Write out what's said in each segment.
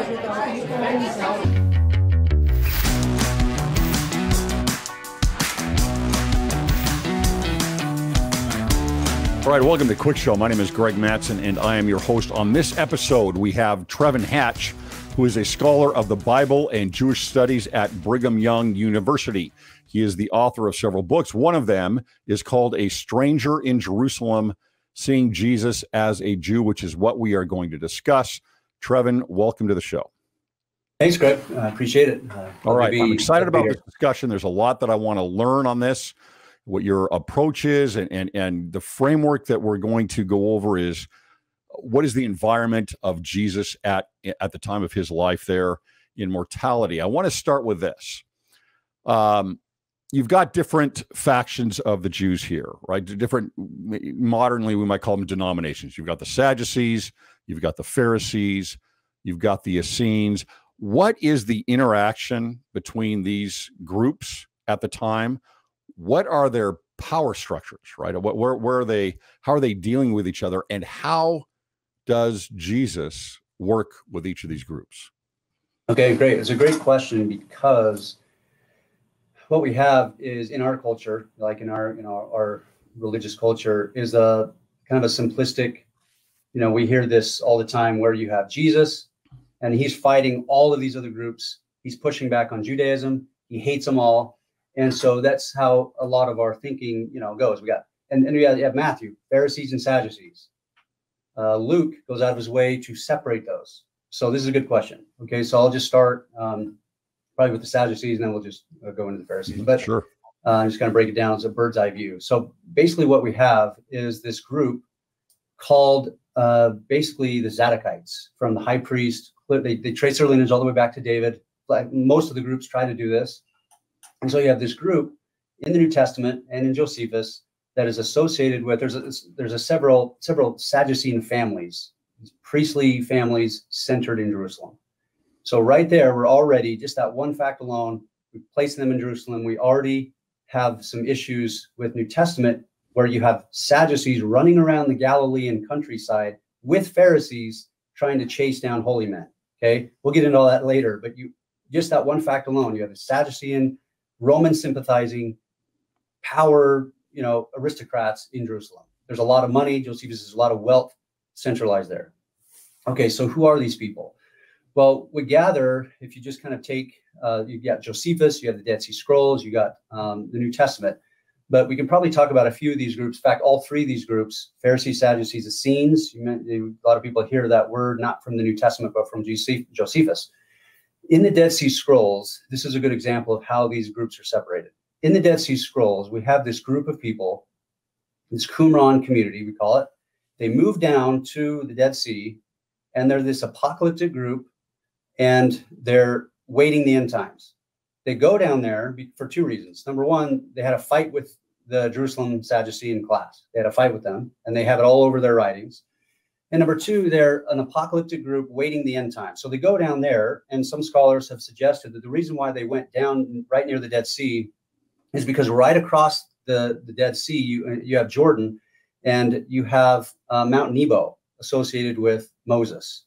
All right, welcome to Cwic Show. My name is Greg Mattson, and I am your host. On this episode, we have Trevan Hatch, who is a scholar of the Bible and Jewish studies at Brigham Young University. He is the author of several books. One of them is called A Stranger in Jerusalem, Seeing Jesus as a Jew, which is what we are going to discuss. Trevan, welcome to the show. Thanks, Greg. I appreciate it. All right, I'm excited about this discussion. There's a lot that I want to learn on this, what your approach is, and the framework that we're going to go over is what is the environment of Jesus at the time of his life there in mortality. I want to start with this. You've got different factions of the Jews here, right? Different, modernly we might call them denominations. You've got the Sadducees, you've got the Pharisees, you've got the Essenes. What is the interaction between these groups at the time? What are their power structures, right? Where are they? How are they dealing with each other? And how does Jesus work with each of these groups? Okay, great. It's a great question, because what we have is in our culture, like in our religious culture, is a kind of a simplistic, we hear this all the time, where you have Jesus and he's fighting all of these other groups. He's pushing back on Judaism. He hates them all. And so that's how a lot of our thinking, goes. We got, and you have Matthew, Pharisees and Sadducees. Luke goes out of his way to separate those. So this is a good question. Okay, so I'll just start probably with the Sadducees, and then we'll just go into the Pharisees. But sure, I'm just going to break it down as a bird's eye view. So basically what we have is this group called basically the Zadokites, from the high priest. They trace their lineage all the way back to David. Like most of the groups try to do this. And so you have this group in the New Testament and in Josephus that is associated with, there's several Sadducean families, priestly families centered in Jerusalem. So right there, we're already, just that one fact alone, we place them in Jerusalem. We already have some issues with New Testament, where you have Sadducees running around the Galilean countryside with Pharisees trying to chase down holy men. Okay, we'll get into all that later, but just that one fact alone, you have a Sadducean, Roman sympathizing, power, aristocrats in Jerusalem. There's a lot of money. Josephus has a lot of wealth centralized there. Okay, so who are these people? Well, we gather, if you just kind of take, you got Josephus, you have the Dead Sea Scrolls, you got the New Testament, but we can probably talk about a few of these groups. In fact, all three of these groups, Pharisees, Sadducees, Essenes, a lot of people hear that word, not from the New Testament, but from Josephus. In the Dead Sea Scrolls, this is a good example of how these groups are separated. In the Dead Sea Scrolls, we have this group of people, this Qumran community, we call it. They move down to the Dead Sea, and they're this apocalyptic group, and they're waiting the end times. They go down there for two reasons. Number one, they had a fight with the Jerusalem Sadducean class. They had a fight with them, and they have it all over their writings. And number two, they're an apocalyptic group waiting the end time. So they go down there, and some scholars have suggested that the reason why they went down right near the Dead Sea is because right across the Dead Sea, you have Jordan, and you have Mount Nebo associated with Moses.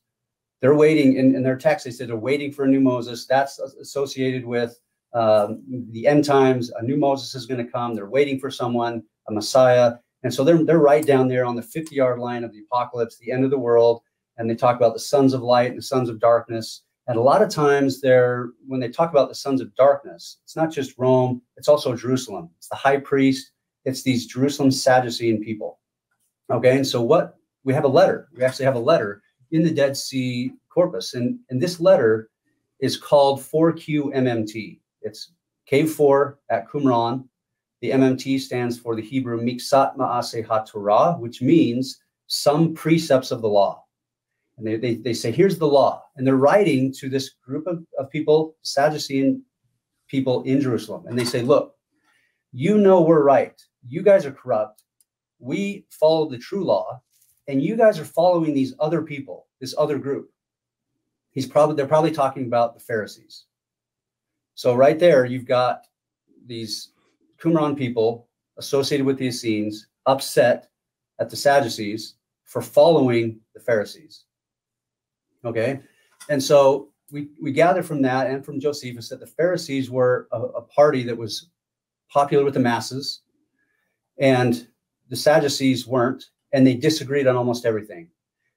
They're waiting, in their text, they said they're waiting for a new Moses. That's associated with the end times. A new Moses is going to come. They're waiting for someone, a Messiah. And so they're right down there on the 50-yard line of the apocalypse, the end of the world. And they talk about the sons of light and the sons of darkness. And a lot of times when they talk about the sons of darkness, it's not just Rome, it's also Jerusalem. It's the high priest. It's these Jerusalem Sadducean people. Okay, and so we have a letter. We actually have a letter in the Dead Sea corpus. And this letter is called 4QMMT. It's Cave 4 at Qumran. The MMT stands for the Hebrew Miksat Ma'aseh HaTorah, which means some precepts of the law. And they say, here's the law. And they're writing to this group of people, Sadducean people in Jerusalem. And they say, look, we're right. You guys are corrupt. We follow the true law. And you guys are following these other people, this other group. They're probably talking about the Pharisees. So right there, you've got these Qumran people associated with the Essenes upset at the Sadducees for following the Pharisees. Okay. And so we gather from that and from Josephus that the Pharisees were a party that was popular with the masses, and the Sadducees weren't, and they disagreed on almost everything.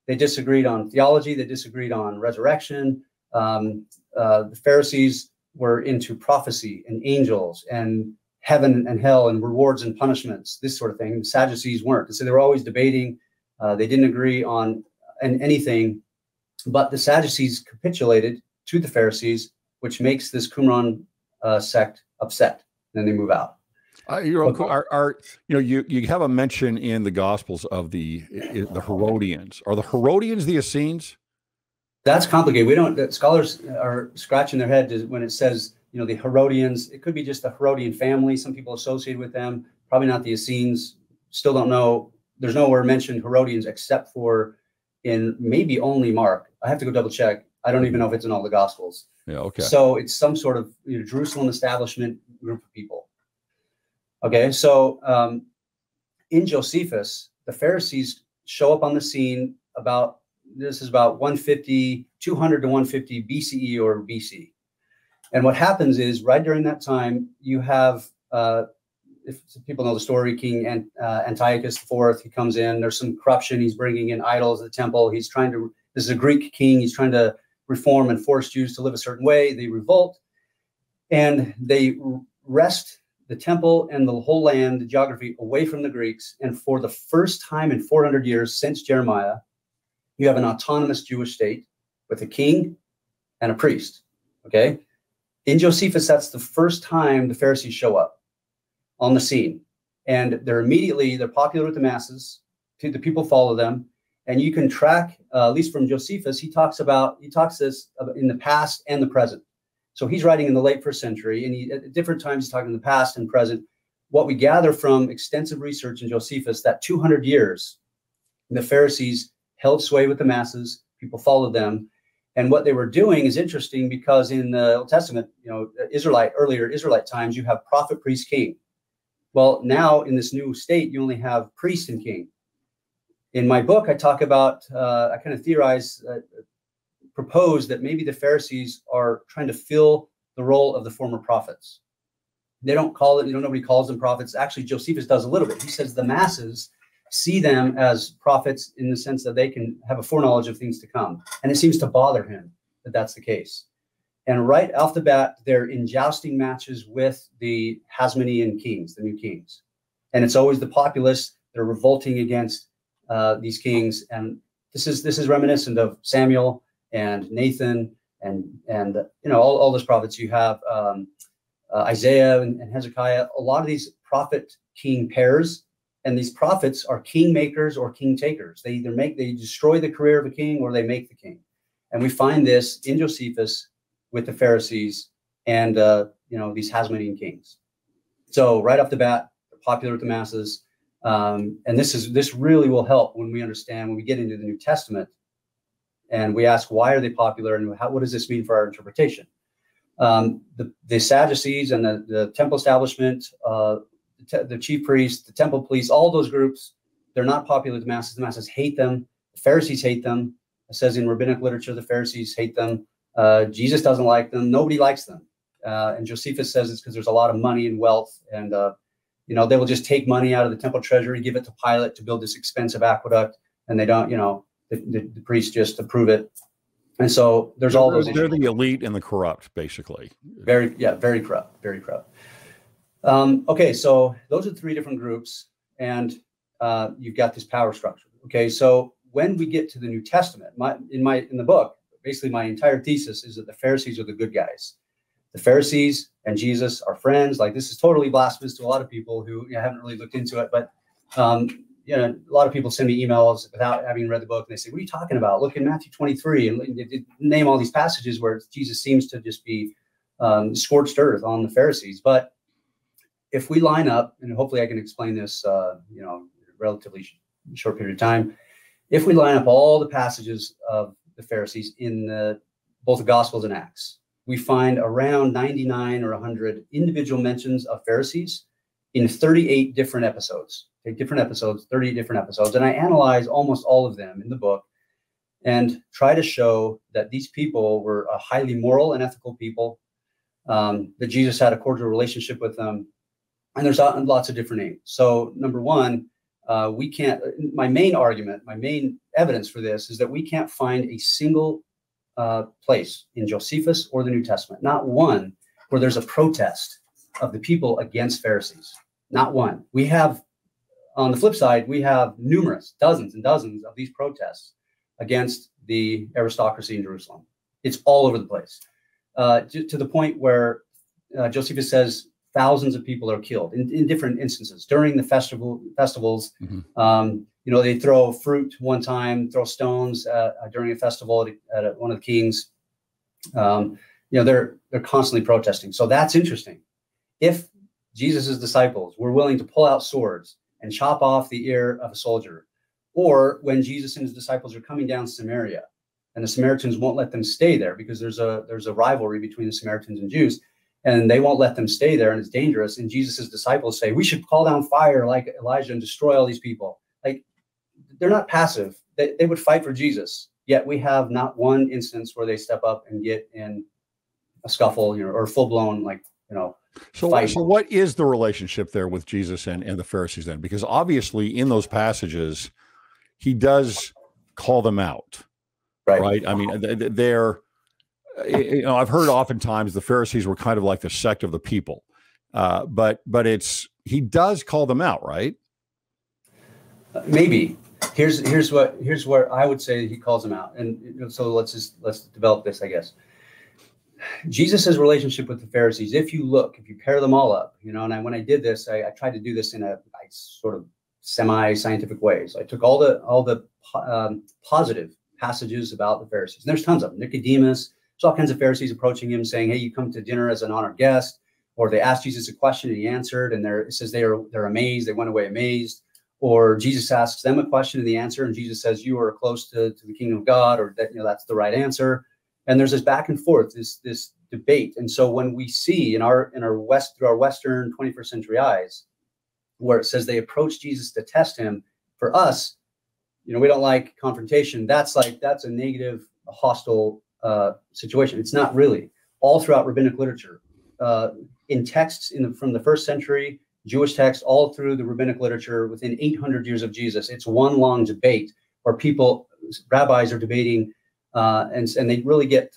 They disagreed on theology. They disagreed on resurrection. The Pharisees were into prophecy and angels and heaven and hell and rewards and punishments, this sort of thing. The Sadducees weren't. And so they were always debating. They didn't agree on anything, but the Sadducees capitulated to the Pharisees, which makes this Qumran sect upset. And then they move out. You have a mention in the Gospels of the Herodians. Are the Herodians the Essenes? That's complicated. We don't. Scholars are scratching their head when it says, the Herodians. It could be just the Herodian family. Some people associated with them. Probably not the Essenes. Still don't know. There's nowhere mentioned Herodians except for in maybe only Mark. I have to go double check. I don't even know if it's in all the Gospels. Yeah. Okay. So it's some sort of Jerusalem establishment group of people. Okay, so in Josephus, the Pharisees show up on the scene this is about 200 to 150 BCE or BC. And what happens is right during that time, you have, if people know the story, King Antiochus IV, he comes in, there's some corruption. He's bringing in idols at the temple. This is a Greek king. He's trying to reform and force Jews to live a certain way. They revolt and they wrest the temple and the whole land, the geography, away from the Greeks. And for the first time in 400 years since Jeremiah, you have an autonomous Jewish state with a king and a priest. Okay. In Josephus, that's the first time the Pharisees show up on the scene. And they're popular with the masses. The people follow them. And you can track, at least from Josephus, he talks this in the past and the present. So he's writing in the late first century, and at different times he's talking in the past and present. What we gather from extensive research in Josephus, that 200 years, the Pharisees held sway with the masses, people followed them. And what they were doing is interesting because in the Old Testament, earlier Israelite times, you have prophet, priest, king. Well, now in this new state, you only have priest and king. In my book, I talk about, I kind of propose that maybe the Pharisees are trying to fill the role of the former prophets. They don't call it, nobody calls them prophets. Actually, Josephus does a little bit. He says the masses see them as prophets in the sense that they can have a foreknowledge of things to come. And it seems to bother him that that's the case. And right off the bat, they're in jousting matches with the Hasmonean kings, the new kings. And it's always the populace that are revolting against these kings. And this is reminiscent of Samuel and Nathan and all those prophets. You have Isaiah and Hezekiah, a lot of these prophet king pairs, and these prophets are king makers or king takers. They destroy the career of a king or they make the king. And we find this in Josephus with the Pharisees and these Hasmonean kings. So right off the bat, they're popular with the masses. And this really will help when we get into the New Testament. And we ask, why are they popular, and what does this mean for our interpretation? The Sadducees and the temple establishment, the chief priests, the temple police, all those groups, they're not popular with the masses. The masses hate them. The Pharisees hate them. It says in rabbinic literature, the Pharisees hate them. Jesus doesn't like them. Nobody likes them. And Josephus says it's because there's a lot of money and wealth, and they will just take money out of the temple treasury, give it to Pilate to build this expensive aqueduct, and they don't, the priests just approve it. And so there's all those issues. They're the elite and the corrupt, basically. Very corrupt, very corrupt. Okay, so those are three different groups, and you've got this power structure. Okay, so when we get to the New Testament, in the book, basically my entire thesis is that the Pharisees are the good guys. The Pharisees and Jesus are friends. Like, this is totally blasphemous to a lot of people who haven't really looked into it, but a lot of people send me emails without having read the book, and they say, what are you talking about? Look in Matthew 23 and they name all these passages where Jesus seems to just be scorched earth on the Pharisees. But if we line up, and hopefully I can explain this, relatively short period of time, if we line up all the passages of the Pharisees in both the Gospels and Acts, we find around 99 or 100 individual mentions of Pharisees in 38 different episodes. 38 different episodes, and I analyze almost all of them in the book. and try to show that these people were a highly moral and ethical people, that Jesus had a cordial relationship with them. And there's lots of different names. So number one, we can't, my main argument, my main evidence for this is that we can't find a single place in Josephus or the New Testament, not one, where there's a protest of the people against Pharisees. Not one. We have, on the flip side, we have numerous, dozens and dozens of these protests against the aristocracy in Jerusalem. It's all over the place, to the point where Josephus says thousands of people are killed in different instances during the festivals. Mm-hmm. They throw fruit one time, throw stones during a festival at one of the kings. They're constantly protesting. So that's interesting. If Jesus's disciples were willing to pull out swords and chop off the ear of a soldier, or when Jesus and his disciples are coming down Samaria, and the Samaritans won't let them stay there because there's a rivalry between the Samaritans and Jews, and they won't let them stay there, and it's dangerous. And Jesus's disciples say, we should call down fire like Elijah and destroy all these people. Like, they're not passive. They would fight for Jesus. Yet we have not one instance where they step up and get in a scuffle, or full blown, So what is the relationship there with Jesus and the Pharisees then? Because obviously in those passages, he does call them out, right? I mean, they're, I've heard oftentimes the Pharisees were kind of like the sect of the people, but he does call them out, right? Maybe. Here's where I would say he calls them out, and so let's develop this, I guess. Jesus's relationship with the Pharisees, if you pair them all up, and when I did this, I tried to do this in a sort of semi-scientific way. So I took all the positive passages about the Pharisees, and there's tons of them. Nicodemus, there's all kinds of Pharisees approaching him saying, hey, you come to dinner as an honored guest, or they asked Jesus a question and he answered, and it says they're amazed, they went away amazed. Or Jesus asks them a question and the answer, and Jesus says, you are close to the kingdom of God, or that, that's the right answer. And there's this back and forth, this debate. And so when we see through our Western 21st century eyes, where it says they approached Jesus to test him, for us, we don't like confrontation. That's a negative, hostile situation. It's not really. All throughout rabbinic literature, in texts from the first century, Jewish texts, all through the rabbinic literature, within 800 years of Jesus, it's one long debate where rabbis are debating, and they really get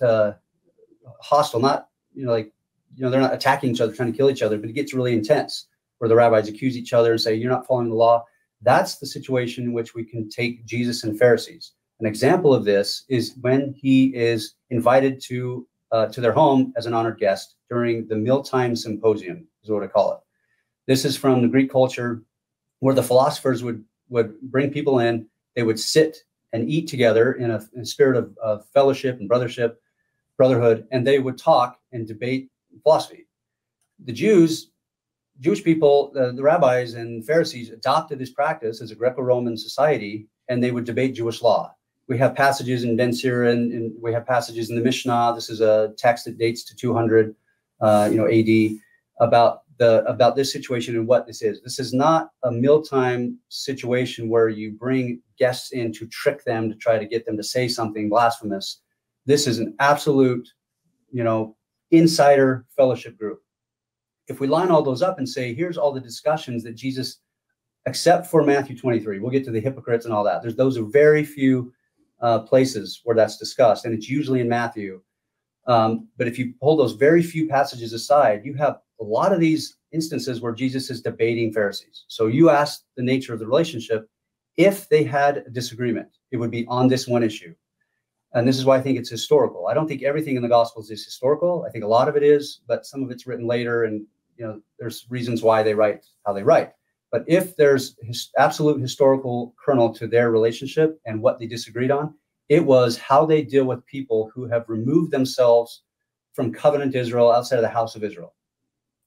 hostile. Not they're not attacking each other, trying to kill each other, but it gets really intense where the rabbis accuse each other and say, you're not following the law. That's the situation in which we can take Jesus and Pharisees. An example of this is when he is invited to their home as an honored guest during the mealtime symposium, is what I call it. This is from the Greek culture, where the philosophers would bring people in. They would sit and eat together in a spirit of fellowship and brotherhood, and they would talk and debate philosophy. The Jewish people, the rabbis and Pharisees adopted this practice as a Greco-Roman society, and they would debate Jewish law. We have passages in Ben Sira, and we have passages in the Mishnah. This is a text that dates to 200, AD, about this situation and what this is. This is not a mealtime situation where you bring guests in to trick them, to try to get them to say something blasphemous. This is an absolute, insider fellowship group. If we line all those up and say, here's all the discussions that Jesus, except for Matthew 23, we'll get to the hypocrites and all that. Those are very few places where that's discussed, and it's usually in Matthew. But if you pull those very few passages aside, you have a lot of these instances where Jesus is debating Pharisees. So you ask the nature of the relationship. If they had a disagreement, it would be on this one issue. And this is why I think it's historical. I don't think everything in the Gospels is historical. I think a lot of it is, but some of it's written later, and there's reasons why they write how they write. But if there's absolute historical kernel to their relationship and what they disagreed on, it was how they deal with people who have removed themselves from covenant Israel, outside of the house of Israel,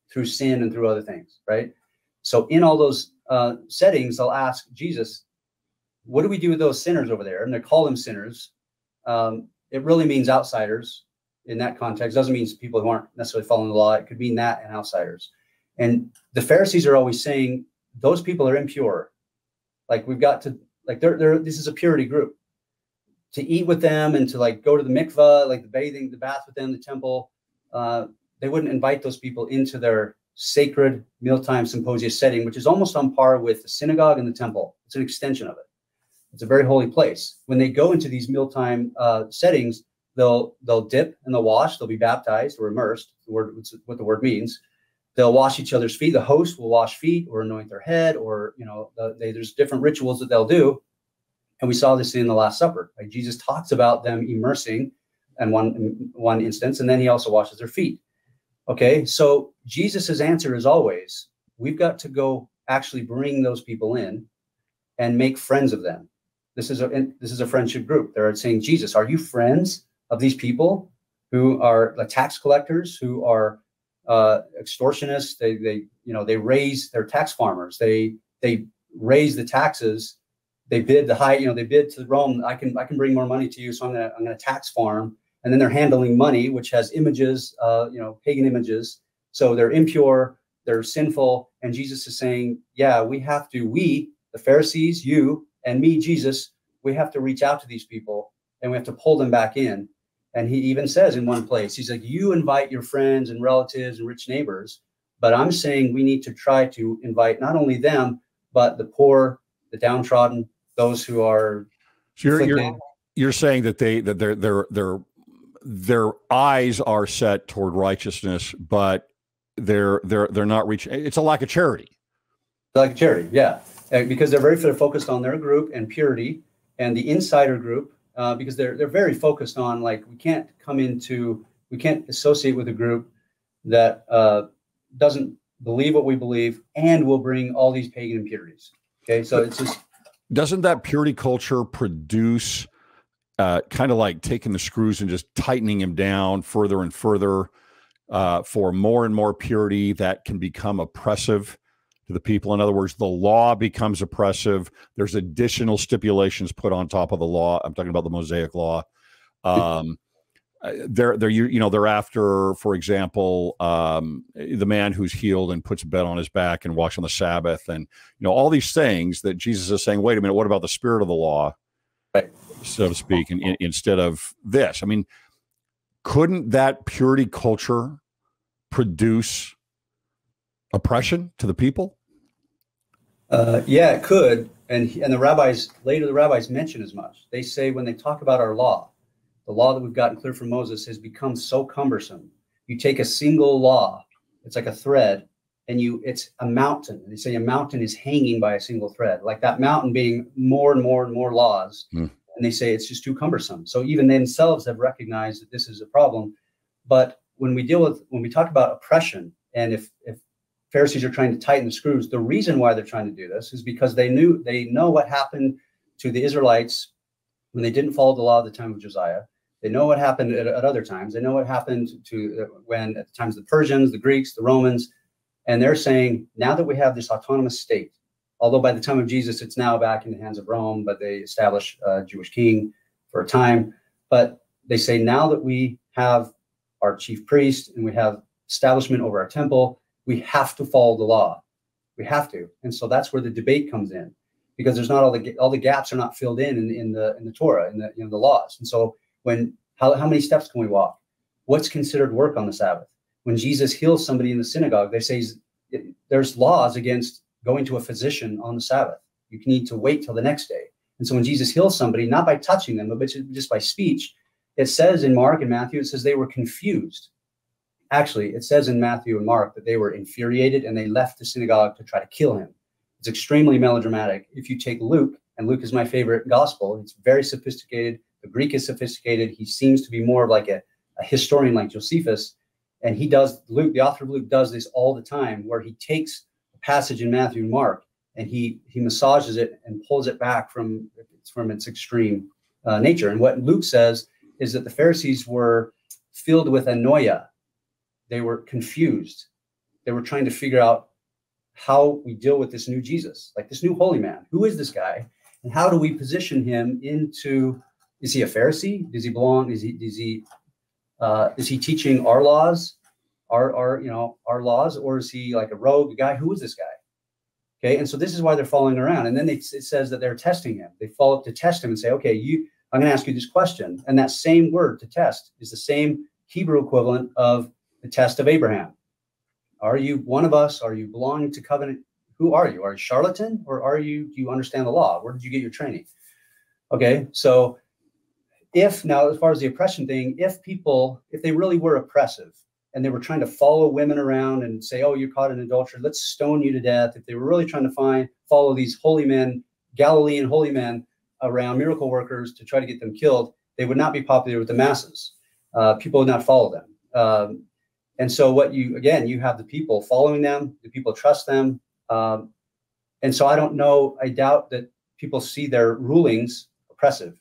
through sin and through other things, right? So in all those settings, they'll ask Jesus, what do we do with those sinners over there? And they call them sinners. It really means outsiders in that context. It doesn't mean people who aren't necessarily following the law. It could mean that and outsiders. And the Pharisees are always saying, those people are impure. Like, we've got to, this is a purity group. eat with them and to like go to the mikvah, like the bath with them, the temple. They wouldn't invite those people into their sacred mealtime symposia setting, which is almost on par with the synagogue and the temple. It's an extension of it. It's a very holy place. When they go into these mealtime settings, they'll dip and they'll wash. They'll be baptized or immersed. What the word means. They'll wash each other's feet. The host will wash feet or anoint their head, or there's different rituals that they'll do. And we saw this in the Last Supper. Like Jesus talks about them immersing in one instance, and then he also washes their feet. Okay, so Jesus's answer is always, we've got to go actually bring those people in and make friends of them. This is a friendship group. They're saying, Jesus, are you friends of these people who are the tax collectors, who are extortionists? They raise their tax farmers. They raise the taxes. They bid they bid to Rome. I can bring more money to you, so I'm gonna tax farm. And then they're handling money, which has images, pagan images. So they're impure, they're sinful. And Jesus is saying, yeah, we, the Pharisees, you and me, Jesus, we have to reach out to these people and we have to pull them back in. And he even says in one place, he's like, you invite your friends and relatives and rich neighbors, but I'm saying we need to try to invite not only them, but the poor, the downtrodden, those who are. So you're saying that their eyes are set toward righteousness, but they're not reaching. It's a lack of charity. Lack of charity, yeah, because they're focused on their group and purity, and the insider group, because they're very focused on, like, we can't associate with a group that doesn't believe what we believe and will bring all these pagan impurities. Okay, so it's just. Doesn't that purity culture produce kind of like taking the screws and just tightening them down further and further for more and more purity that can become oppressive to the people? In other words, the law becomes oppressive. There's additional stipulations put on top of the law. I'm talking about the Mosaic law. They're after, for example, the man who's healed and puts a bed on his back and walks on the Sabbath, and all these things that Jesus is saying, wait a minute, what about the spirit of the law, right, so to speak, and instead of this? I mean, couldn't that purity culture produce oppression to the people? Yeah, it could, and the rabbis mention as much. They say when they talk about our law, the law that we've gotten clear from Moses has become so cumbersome. You take a single law, it's like a thread, and it's a mountain. They say a mountain is hanging by a single thread, like that mountain being more and more and more laws. And they say it's just too cumbersome. So even they themselves have recognized that this is a problem. But when we talk about oppression, and if Pharisees are trying to tighten the screws, the reason why they're trying to do this is because they know what happened to the Israelites when they didn't follow the law at the time of Josiah. They know what happened at other times. They know what happened when at the times of the Persians, the Greeks, the Romans, and they're saying, now that we have this autonomous state, although by the time of Jesus, it's now back in the hands of Rome, but they establish a Jewish king for a time. But they say, now that we have our chief priest and we have establishment over our temple, we have to follow the law. We have to. And so that's where the debate comes in, because there's not all the gaps are not filled in the Torah, in the laws. And so how many steps can we walk? What's considered work on the Sabbath? When Jesus heals somebody in the synagogue, they say there's laws against going to a physician on the Sabbath. You need to wait till the next day. And so when Jesus heals somebody, not by touching them, but just by speech, it says in Mark and Matthew, it says they were confused. Actually, it says in Matthew and Mark that they were infuriated and they left the synagogue to try to kill him. It's extremely melodramatic. If you take Luke, and Luke is my favorite gospel, it's very sophisticated. The Greek is sophisticated. He seems to be more of like a historian like Josephus. And the author of Luke does this all the time, where he takes a passage in Matthew and Mark and he massages it and pulls it back from its extreme nature. And what Luke says is that the Pharisees were filled with anoia. They were confused. They were trying to figure out how we deal with this new Jesus, like this new holy man. Who is this guy? And how do we position him into, is he a Pharisee? Does he belong? Is he teaching our laws, our laws, or is he like a rogue guy? Who is this guy? Okay. And so this is why they're following around. And then it says that they're testing him. They follow up to test him and say, okay, I'm going to ask you this question. And that same word, to test, is the same Hebrew equivalent of the test of Abraham. Are you one of us? Are you belonging to covenant? Who are you? Are you a charlatan, or do you understand the law? Where did you get your training? Okay, so now, as far as the oppression thing, if they really were oppressive and they were trying to follow women around and say, oh, you're caught in adultery, let's stone you to death. If they were really trying to follow these holy men, Galilean holy men around, miracle workers, to try to get them killed, they would not be popular with the masses. People would not follow them. And so you have the people following them, the people trust them. And so I doubt that people see their rulings oppressive.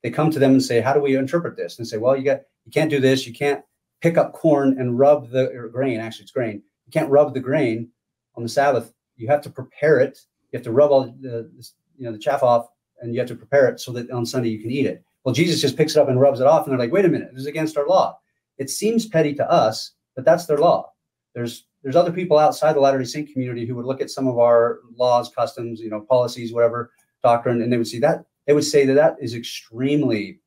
They come to them and say, how do we interpret this? And say, well, you can't do this. You can't pick up corn and rub grain. Actually, it's grain. You can't rub the grain on the Sabbath. You have to prepare it. You have to rub all the chaff off, and you have to prepare it so that on Sunday you can eat it. Well, Jesus just picks it up and rubs it off, and they're like, wait a minute, this is against our law. It seems petty to us, but that's their law. There's other people outside the Latter-day Saint community who would look at some of our laws, customs, policies, whatever, doctrine, and they would see that. They would say that is extremely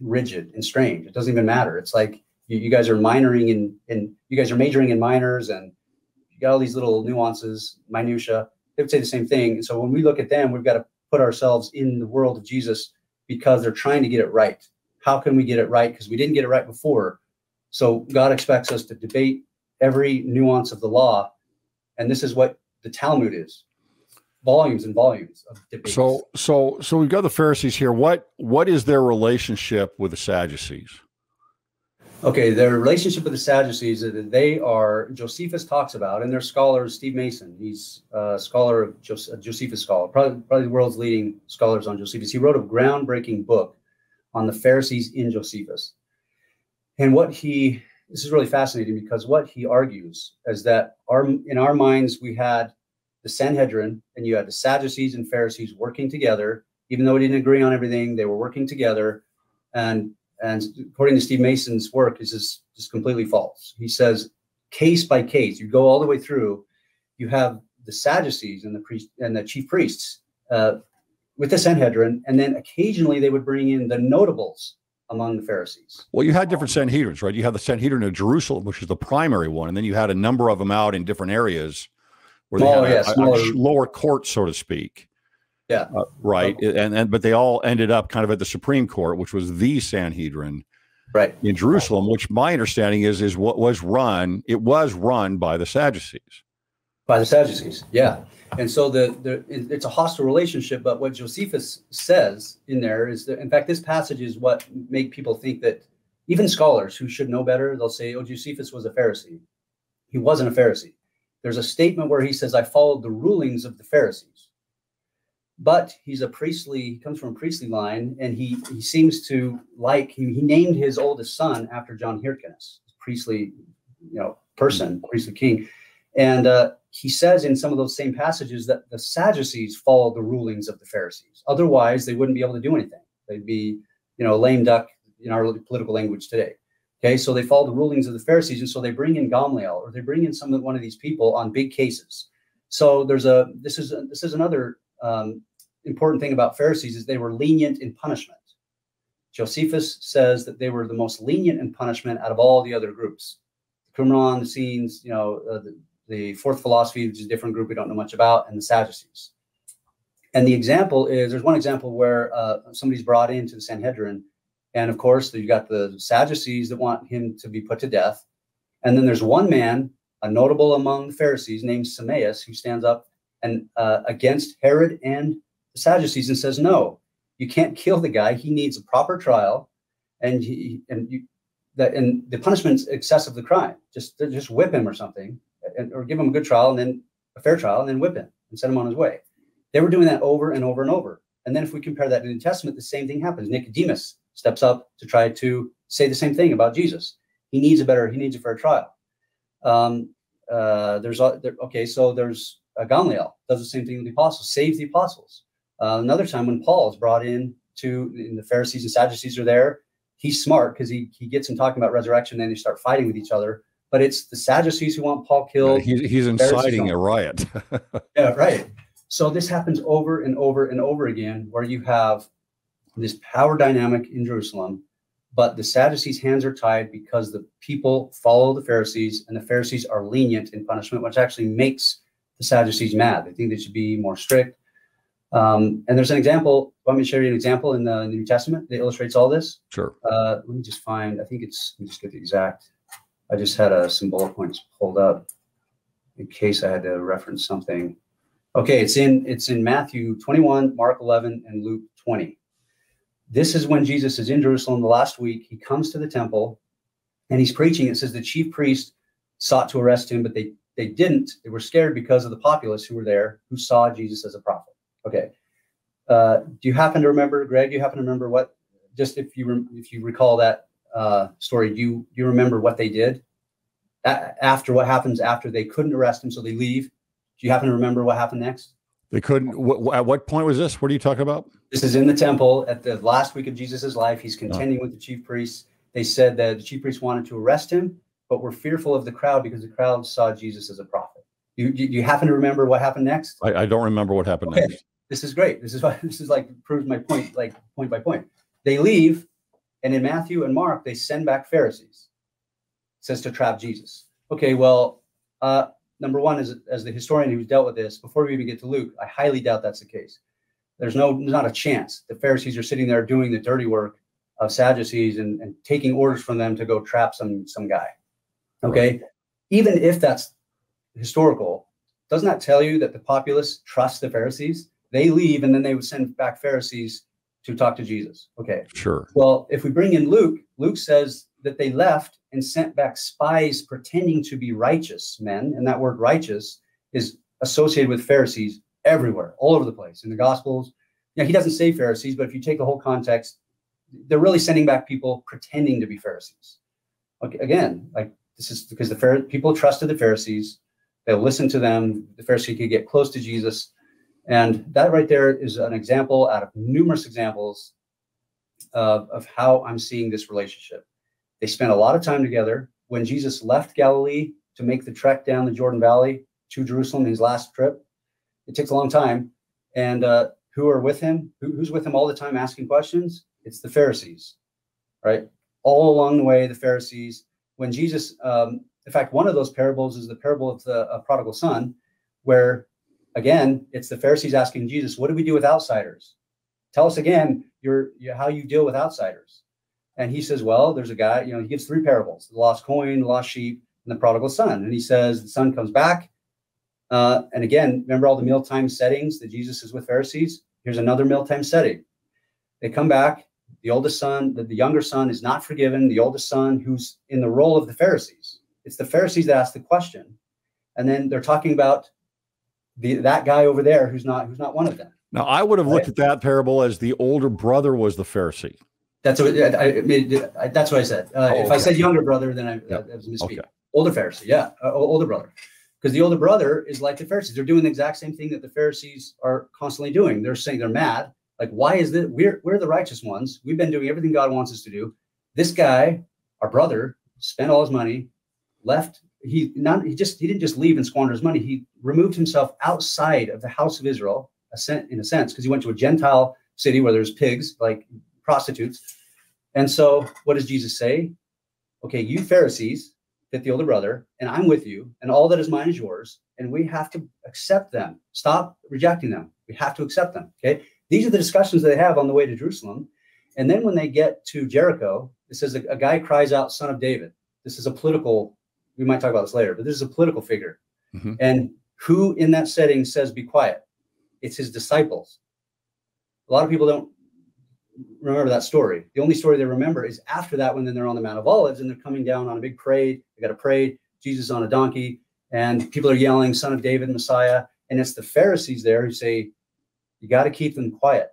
rigid and strange. It doesn't even matter. It's like you guys are majoring in minors, and you got all these little nuances, minutia. They would say the same thing. And so when we look at them, we've got to put ourselves in the world of Jesus, because they're trying to get it right. How can we get it right? Because we didn't get it right before. So God expects us to debate every nuance of the law. And this is what the Talmud is. Volumes and volumes of debates. So we've got the Pharisees here. What is their relationship with the Sadducees? Okay, their relationship with the Sadducees, they are, Josephus talks about, and their scholar, Steve Mason. He's a scholar of a Josephus scholar, probably the world's leading scholars on Josephus. He wrote a groundbreaking book on the Pharisees in Josephus. And this is really fascinating, because what he argues is that in our minds, we had the Sanhedrin, and you had the Sadducees and Pharisees working together. Even though we didn't agree on everything, they were working together. And according to Steve Mason's work, this is just completely false. He says, case by case, you go all the way through, you have the Sadducees and the chief priests with the Sanhedrin, and then occasionally they would bring in the notables among the Pharisees. Well, you had different Sanhedrins, right? You had the Sanhedrin of Jerusalem, which is the primary one, and then you had a number of them out in different areas where they had a lower court, so to speak. Yeah. Right. But they all ended up kind of at the Supreme Court, which was the Sanhedrin, right, in Jerusalem, which my understanding is what was run. It was run by the Sadducees. By the Sadducees, yeah. And so it's a hostile relationship. But what Josephus says in there is that, in fact, this passage is what make people think that, even scholars who should know better, they'll say, oh, Josephus was a Pharisee. He wasn't a Pharisee. There's a statement where he says, I followed the rulings of the Pharisees. But he comes from a priestly line, and he seems to he named his oldest son after John Hyrcanus, priestly, priestly king. And he says in some of those same passages that the Sadducees followed the rulings of the Pharisees. Otherwise, they wouldn't be able to do anything. They'd be, a lame duck in our political language today. Okay, so they follow the rulings of the Pharisees, and so they bring in Gamliel, or they bring in one of these people on big cases. So this is another important thing about Pharisees, is they were lenient in punishment. Josephus says that they were the most lenient in punishment out of all the other groups. The Qumran, the Essenes, the fourth philosophy, which is a different group we don't know much about, and the Sadducees. And the example is, there's one example where somebody's brought into the Sanhedrin, and of course, you've got the Sadducees that want him to be put to death. And then there's one man, a notable among the Pharisees, named Sameas, who stands up and against Herod and the Sadducees and says, no, you can't kill the guy. He needs a proper trial, and the punishment's excess of the crime. Just whip him or something, or give him a good trial, and then a fair trial, and then whip him and send him on his way. They were doing that over and over and over. And then if we compare that to the New Testament, the same thing happens. Nicodemus steps up to try to say the same thing about Jesus. He needs a fair trial. There's Gamliel does the same thing with the apostles, saves the apostles. Another time when Paul is brought in and the Pharisees and Sadducees are there, he's smart because he gets them talking about resurrection, and they start fighting with each other. But it's the Sadducees who want Paul killed. He's inciting a riot. Yeah, right. So this happens over and over and over again, where you have this power dynamic in Jerusalem, but the Sadducees' hands are tied because the people follow the Pharisees, and the Pharisees are lenient in punishment, which actually makes the Sadducees mad. They think they should be more strict. And there's an example. Want me to share you an example in the New Testament that illustrates all this? Sure. Let me just find, I think it's, let me just get the exact, I just had some bullet points pulled up in case I had to reference something. Okay, it's in Matthew 21, Mark 11, and Luke 20. This is when Jesus is in Jerusalem the last week. He comes to the temple and he's preaching. It says the chief priests sought to arrest him, but they didn't. They were scared because of the populace who were there, who saw Jesus as a prophet. Okay. Do you happen to remember, Greg? You happen to remember what? Just if you recall that story, do you remember what they did after what happens after they couldn't arrest him, so they leave? Do you happen to remember what happened next? They couldn't. At what point was this? What are you talking about? This is in the temple at the last week of Jesus's life. He's contending with the chief priests. They said that the chief priests wanted to arrest him, but were fearful of the crowd because the crowd saw Jesus as a prophet. Do you happen to remember what happened next? I don't remember what happened next. This is great. This is like proves my point, like point by point. They leave, and in Matthew and Mark, they send back Pharisees. It says to trap Jesus. Okay, well, number one is, as the historian who's dealt with this, before we even get to Luke, I highly doubt that's the case. There's not a chance. The Pharisees are sitting there doing the dirty work of Sadducees and taking orders from them to go trap some guy. Okay, right. Even if that's historical, doesn't that tell you that the populace trusts the Pharisees? They leave, and then they would send back Pharisees to talk to Jesus. Okay. Sure. Well, if we bring in Luke, Luke says that they left and sent back spies pretending to be righteous men. And that word righteous is associated with Pharisees everywhere, all over the place. In the Gospels, he doesn't say Pharisees, but if you take the whole context, they're really sending back people pretending to be Pharisees. Okay, again, like this is because the people trusted the Pharisees. They'll listen to them. The Pharisee could get close to Jesus. And that right there is an example out of numerous examples of how I'm seeing this relationship. They spent a lot of time together. When Jesus left Galilee to make the trek down the Jordan Valley to Jerusalem, his last trip, it takes a long time. And who are with him? Who's with him all the time asking questions? It's the Pharisees, right? All along the way, the Pharisees. When Jesus, in fact, one of those parables is the parable of the prodigal son, where again, it's the Pharisees asking Jesus, what do we do with outsiders? Tell us again how you deal with outsiders. And he says, well, there's a guy, he gives three parables, the lost coin, the lost sheep, and the prodigal son. And he says, the son comes back. And again, remember all the mealtime settings that Jesus is with Pharisees? Here's another mealtime setting. They come back. The oldest son, the younger son is not forgiven. The oldest son, who's in the role of the Pharisees. It's the Pharisees that ask the question. And then they're talking about that guy over there who's not one of them. Now, I would have looked at that parable as the older brother was the Pharisee. That's what that's what I said. If I said younger brother, then I was misspeak. Okay. Older Pharisee, older brother. Because the older brother is like the Pharisees. They're doing the exact same thing that the Pharisees are constantly doing. They're saying they're mad. Like, why is this? We're the righteous ones. We've been doing everything God wants us to do. This guy, our brother, spent all his money, left. He didn't just leave and squander his money. He removed himself outside of the house of Israel, in a sense, because he went to a Gentile city where there's pigs, like prostitutes. And so what does Jesus say? Okay, you Pharisees fit the older brother, and I'm with you, and all that is mine is yours, and we have to accept them. Stop rejecting them. We have to accept them, okay? These are the discussions they have on the way to Jerusalem. And then when they get to Jericho, it says a guy cries out, Son of David. This is a political, we might talk about this later, but this is a political figure. Mm-hmm. And who in that setting says, be quiet? It's his disciples. A lot of people don't remember that story. The only story they remember is after that, when then they're on the Mount of Olives and they're coming down on a big parade. They got a parade, Jesus on a donkey, and people are yelling, Son of David, Messiah. And it's the Pharisees there who say, you got to keep them quiet.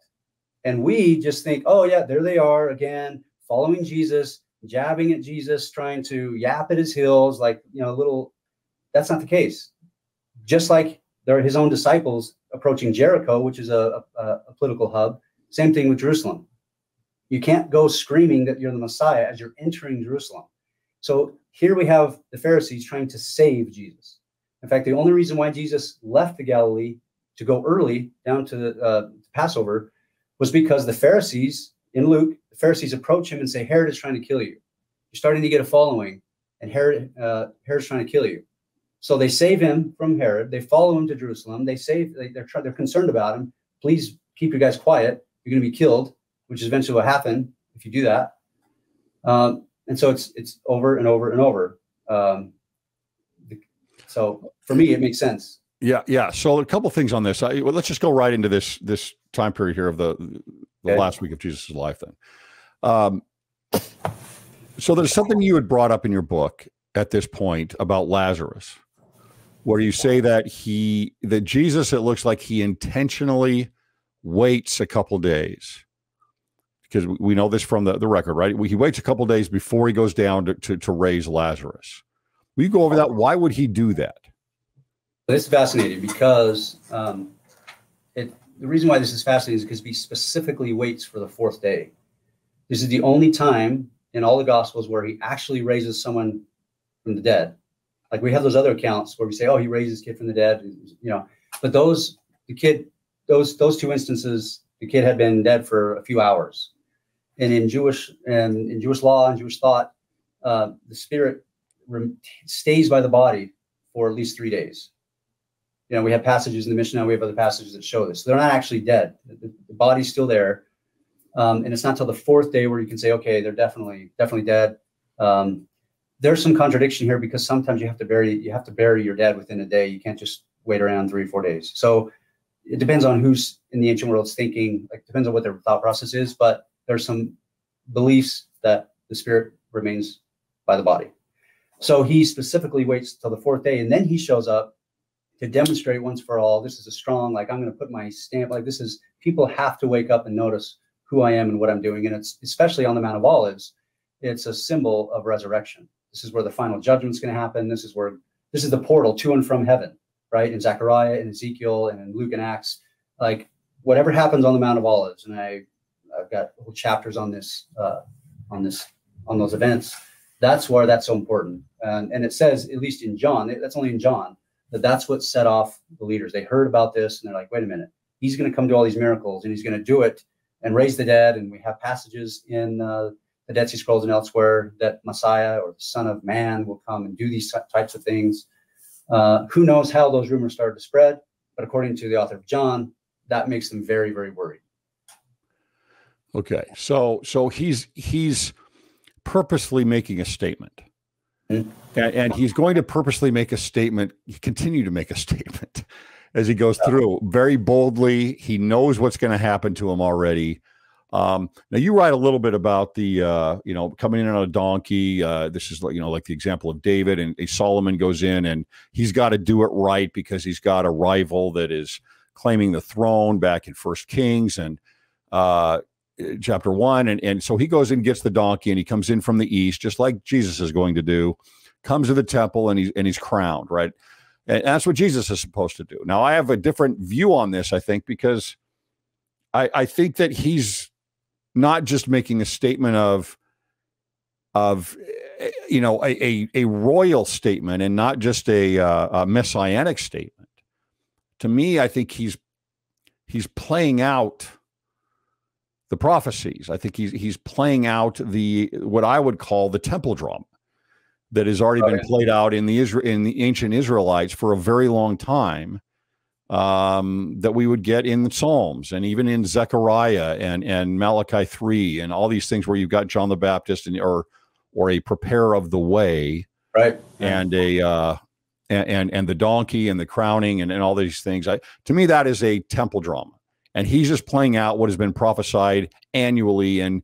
And we just think, oh yeah, there they are again, following Jesus, jabbing at Jesus, trying to yap at his heels, like, that's not the case. Just like there are his own disciples approaching Jericho, which is a political hub. Same thing with Jerusalem. You can't go screaming that you're the Messiah as you're entering Jerusalem. So here we have the Pharisees trying to save Jesus. In fact, the only reason why Jesus left the Galilee to go early down to the Passover was because the Pharisees in Luke, the Pharisees approach him and say, Herod is trying to kill you. You're starting to get a following, and Herod's trying to kill you. So they save him from Herod. They follow him to Jerusalem. They're concerned about him. Please keep your guys quiet. You're going to be killed, which is eventually what happened if you do that. And so it's over and over and over. So for me, it makes sense. Yeah. So a couple things on this. Let's just go right into this time period here of the last week of Jesus' life then. So there's something you had brought up in your book at this point about Lazarus, where you say that Jesus, it looks like he intentionally waits a couple days, because we know this from the record, right? He waits a couple days before he goes down to raise Lazarus. Will you go over that? Why would he do that? This is fascinating because the reason why this is fascinating is because he specifically waits for the fourth day. This is the only time in all the Gospels where he actually raises someone from the dead. Like we have those other accounts where we say, oh, he raised his kid from the dead, but those two instances, the kid had been dead for a few hours. And in Jewish law and Jewish thought, the spirit stays by the body for at least 3 days. We have passages in the Mishnah, we have other passages that show this. So they're not actually dead. The body's still there. And it's not till the fourth day where you can say, okay, they're definitely dead. There's some contradiction here because sometimes you have to bury your dead within a day. You can't just wait around 3 or 4 days. So it depends on who's in the ancient world thinking, like depends on what their thought process is, but there's some beliefs that the spirit remains by the body. So he specifically waits till the fourth day, and then he shows up to demonstrate once for all, this is a strong, like I'm going to put my stamp, like this is, people have to wake up and notice who I am and what I'm doing. And it's especially on the Mount of Olives, it's a symbol of resurrection. This is where the final judgment's going to happen. This is the portal to and from heaven, right? In Zechariah and Ezekiel and in Luke and Acts, like whatever happens on the Mount of Olives. And I've got whole chapters on this, on those events. That's where that's so important. And it says, at least in John, that's only in John, that's what set off the leaders. They heard about this and they're like, wait a minute, he's going to come do all these miracles and he's going to do it and raise the dead. And we have passages in the Dead Sea Scrolls and elsewhere that Messiah or the Son of Man will come and do these types of things. Who knows how those rumors started to spread, but according to the author of John, that makes them very, very worried. Okay. So he's purposely making a statement. And he's going to purposely make a statement, continue to make a statement as he goes through very boldly. He knows what's going to happen to him already. Now you write a little bit about the, coming in on a donkey. This is like the example of David, and Solomon goes in and he's got to do it right because he's got a rival that is claiming the throne back in 1 Kings and chapter 1. And so he goes and gets the donkey and he comes in from the east, just like Jesus is going to do, comes to the temple and he's crowned, right? And that's what Jesus is supposed to do. Now I have a different view on this, I think, because I think that he's not just making a statement of a royal statement and not just a messianic statement. To me, I think he's playing out the prophecies. I think he's playing out what I would call the temple drama that has already been played out in the ancient Israelites for a very long time. That we would get in the Psalms and even in Zechariah and Malachi 3 and all these things where you've got John the Baptist or a preparer of the way, right? And and the donkey and the crowning and all these things. To me, that is a temple drama, and he's just playing out what has been prophesied annually. And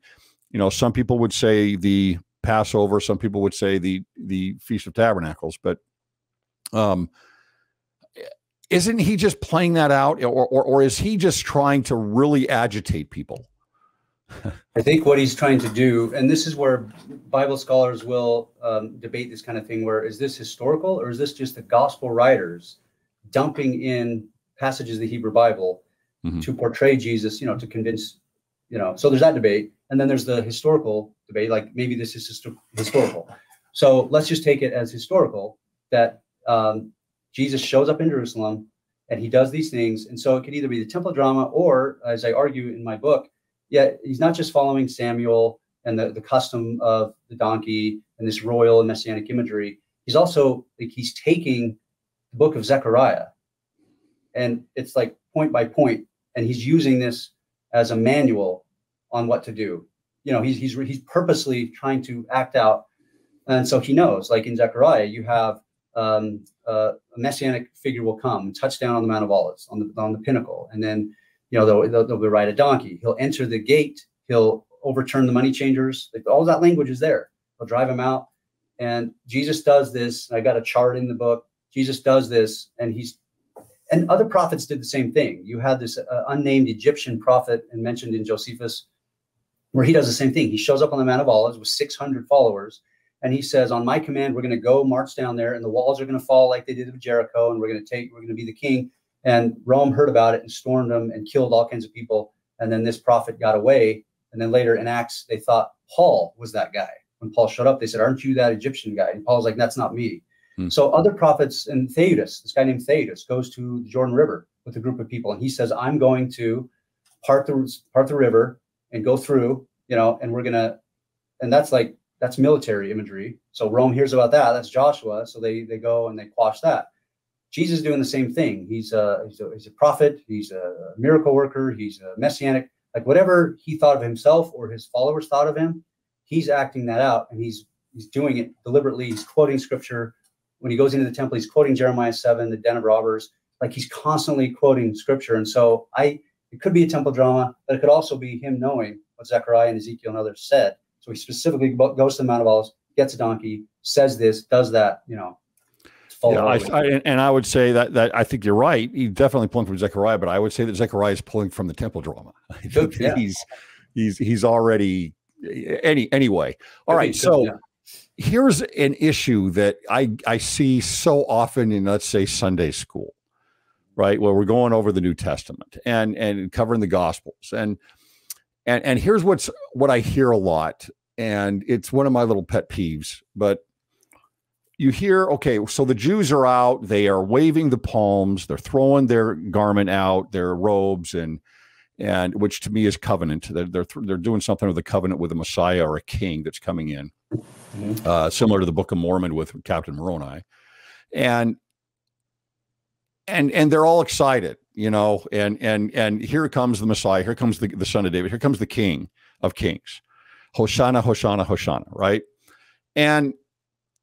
some people would say the Passover, some people would say the Feast of Tabernacles, but isn't he just playing that out, or is he just trying to really agitate people? I think what he's trying to do, and this is where Bible scholars will debate this kind of thing, where is this historical or is this just the gospel writers dumping in passages of the Hebrew Bible to portray Jesus, to convince, so there's that debate. And then there's the historical debate, like maybe this is historical. So let's just take it as historical that Jesus shows up in Jerusalem and he does these things. And so it could either be the temple drama or, as I argue in my book, yeah, he's not just following Samuel and the custom of the donkey and this royal and messianic imagery. He's also like, he's taking the book of Zechariah, and it's like point by point, and he's using this as a manual on what to do. You know, he's purposely trying to act out, and so he knows. Like in Zechariah, you have a messianic figure will come, touch down on the Mount of Olives, on the pinnacle, and then they'll ride a donkey. He'll enter the gate. He'll overturn the money changers. Like, all that language is there. He'll drive them out. And Jesus does this. I got a chart in the book. Jesus does this, and other prophets did the same thing. You had this unnamed Egyptian prophet, and mentioned in Josephus, where he does the same thing. He shows up on the Mount of Olives with 600 followers, and he says, on my command, we're going to go march down there, and the walls are going to fall like they did with Jericho, and we're going to be the king. And Rome heard about it and stormed them and killed all kinds of people. And then this prophet got away. And then later in Acts, they thought Paul was that guy. When Paul showed up, they said, aren't you that Egyptian guy? And Paul's like, that's not me. So other prophets, and Theudas, this guy named Theudas, goes to the Jordan River with a group of people, and he says, I'm going to part the river and go through, and we're gonna, and that's military imagery. So Rome hears about that. That's Joshua. So they go and they quash that. Jesus is doing the same thing. He's a prophet. He's a miracle worker. He's a messianic. Like, whatever he thought of himself or his followers thought of him, he's acting that out, and he's doing it deliberately. He's quoting scripture. When he goes into the temple, he's quoting Jeremiah 7, the den of robbers. Like, he's constantly quoting scripture. And so it could be a temple drama, but it could also be him knowing what Zechariah and Ezekiel and others said. So he specifically goes to the Mount of Olives, gets a donkey, says this, does that, Yeah, I would say that I think you're right. He's definitely pulling from Zechariah, but I would say that Zechariah is pulling from the temple drama. I think he's already anyway. All right, so here's an issue that I see so often in, let's say, Sunday school, right, where we're going over the New Testament and covering the Gospels, and here's what I hear a lot, and it's one of my little pet peeves, but you hear, okay, so the Jews are out, they are waving the palms, they're throwing their garment out, their robes, and which to me is covenant. They're doing something with the covenant with a Messiah or a king that's coming in, similar to the Book of Mormon with Captain Moroni, and they're all excited, and here comes the Messiah, here comes the Son of David, here comes the King of Kings, Hosanna, Hosanna, Hosanna, right?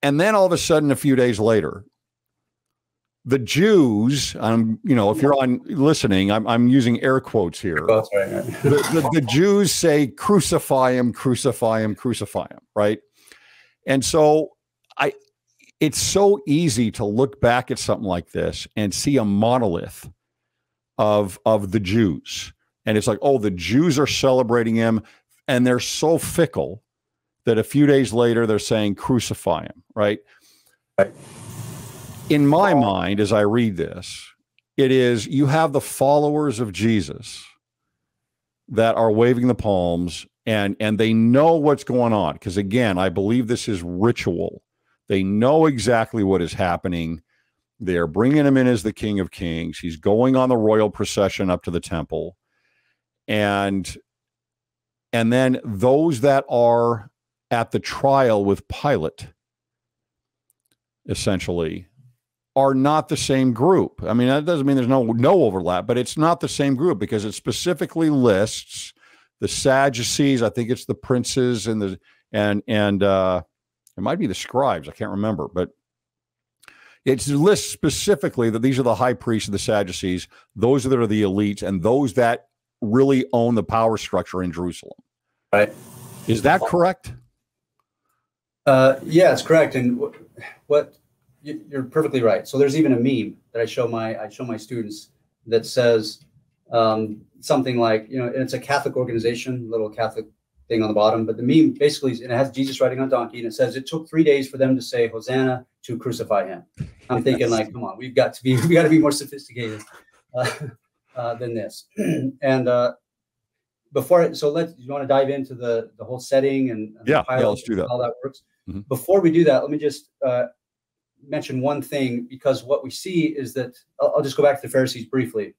And then all of a sudden, a few days later, the Jews, if you're listening, I'm using air quotes here. That's right. The Jews say, crucify him, crucify him, crucify him, right? And so it's so easy to look back at something like this and see a monolith of the Jews. And it's like, oh, the Jews are celebrating him, and they're so fickle that a few days later they're saying crucify him, right? In my mind, as I read this, it is, you have the followers of Jesus that are waving the palms, and they know what's going on. Because again, I believe this is ritual. They know exactly what is happening. They're bringing him in as the King of Kings. He's going on the royal procession up to the temple. And then those that are at the trial with Pilate, essentially, are not the same group. I mean, that doesn't mean there's no overlap, but it's not the same group, because it specifically lists the Sadducees. I think it's the princes and it might be the scribes. I can't remember, but it lists specifically that these are the high priests of the Sadducees. Those that are the elites, and those that really own the power structure in Jerusalem. Right? Is that correct? Yeah, it's correct. And what you're perfectly right. So there's even a meme that I show my students that says something like, and it's a Catholic organization, little Catholic thing on the bottom, but the meme basically, and it has Jesus riding on a donkey, and it says it took 3 days for them to say Hosanna to crucify him. I'm thinking, like, come on, we got to be more sophisticated than this. And you want to dive into the whole setting and let's do that. How that works. Mm-hmm. Before we do that, let me just mention one thing, because what we see is that I'll just go back to the Pharisees briefly,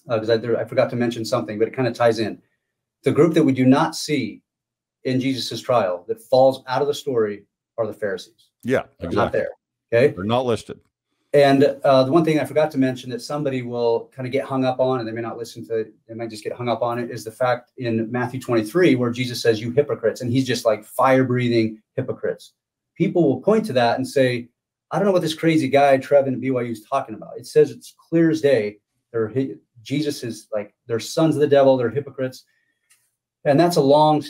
because I forgot to mention something, but it kind of ties in. The group that we do not see in Jesus's trial that falls out of the story are the Pharisees. Yeah, They're exactly. not there. Okay. They're not listed. And the one thing I forgot to mention that somebody will kind of get hung up on, and they may not listen to it, they might just get hung up on it, is the fact in Matthew 23, where Jesus says, "You hypocrites," and he's just like fire-breathing hypocrites. People will point to that and say, I don't know what this crazy guy, Trevan at BYU, is talking about. It says it's clear as day. Jesus is like, they're sons of the devil, they're hypocrites. And that's a long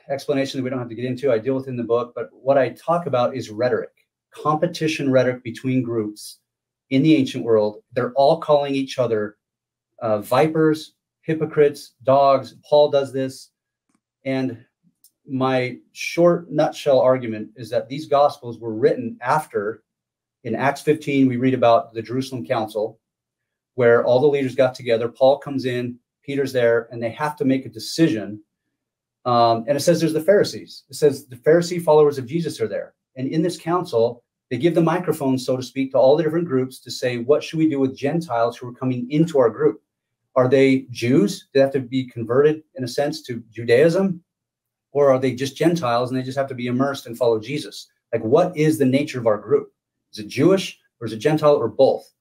explanation that we don't have to get into. I deal with in the book, but what I talk about is rhetoric, competition rhetoric between groups in the ancient world. They're all calling each other vipers, hypocrites, dogs. Paul does this. And my short nutshell argument is that these gospels were written after, in Acts 15, we read about the Jerusalem Council, where all the leaders got together. Paul comes in, Peter's there, and they have to make a decision. And it says there's the Pharisees. It says the Pharisee followers of Jesus are there. And in this council, they give the microphone, so to speak, to all the different groups to say, what should we do with Gentiles who are coming into our group? Are they Jews? Do they have to be converted, in a sense, to Judaism? Or are they just Gentiles and they just have to be immersed and follow Jesus? Like, what is the nature of our group? Is it Jewish or is it Gentile or both?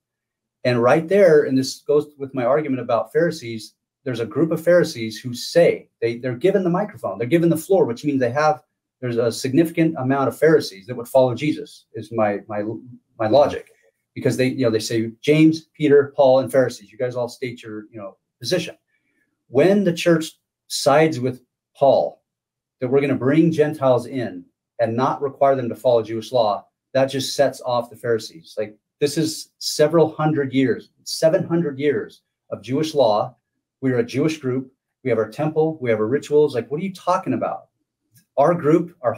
And right there, and this goes with my argument about Pharisees, there's a group of Pharisees who say they're given the microphone, they're given the floor, which means there's a significant amount of Pharisees that would follow Jesus, is my logic, because they say James, Peter, Paul, and Pharisees. You guys all state your position. When the church sides with Paul, that we're going to bring Gentiles in and not require them to follow Jewish law, that just sets off the Pharisees. Like, this is several hundred years, 700 years of Jewish law. We're a Jewish group. We have our temple. We have our rituals. Like, what are you talking about? Our group, our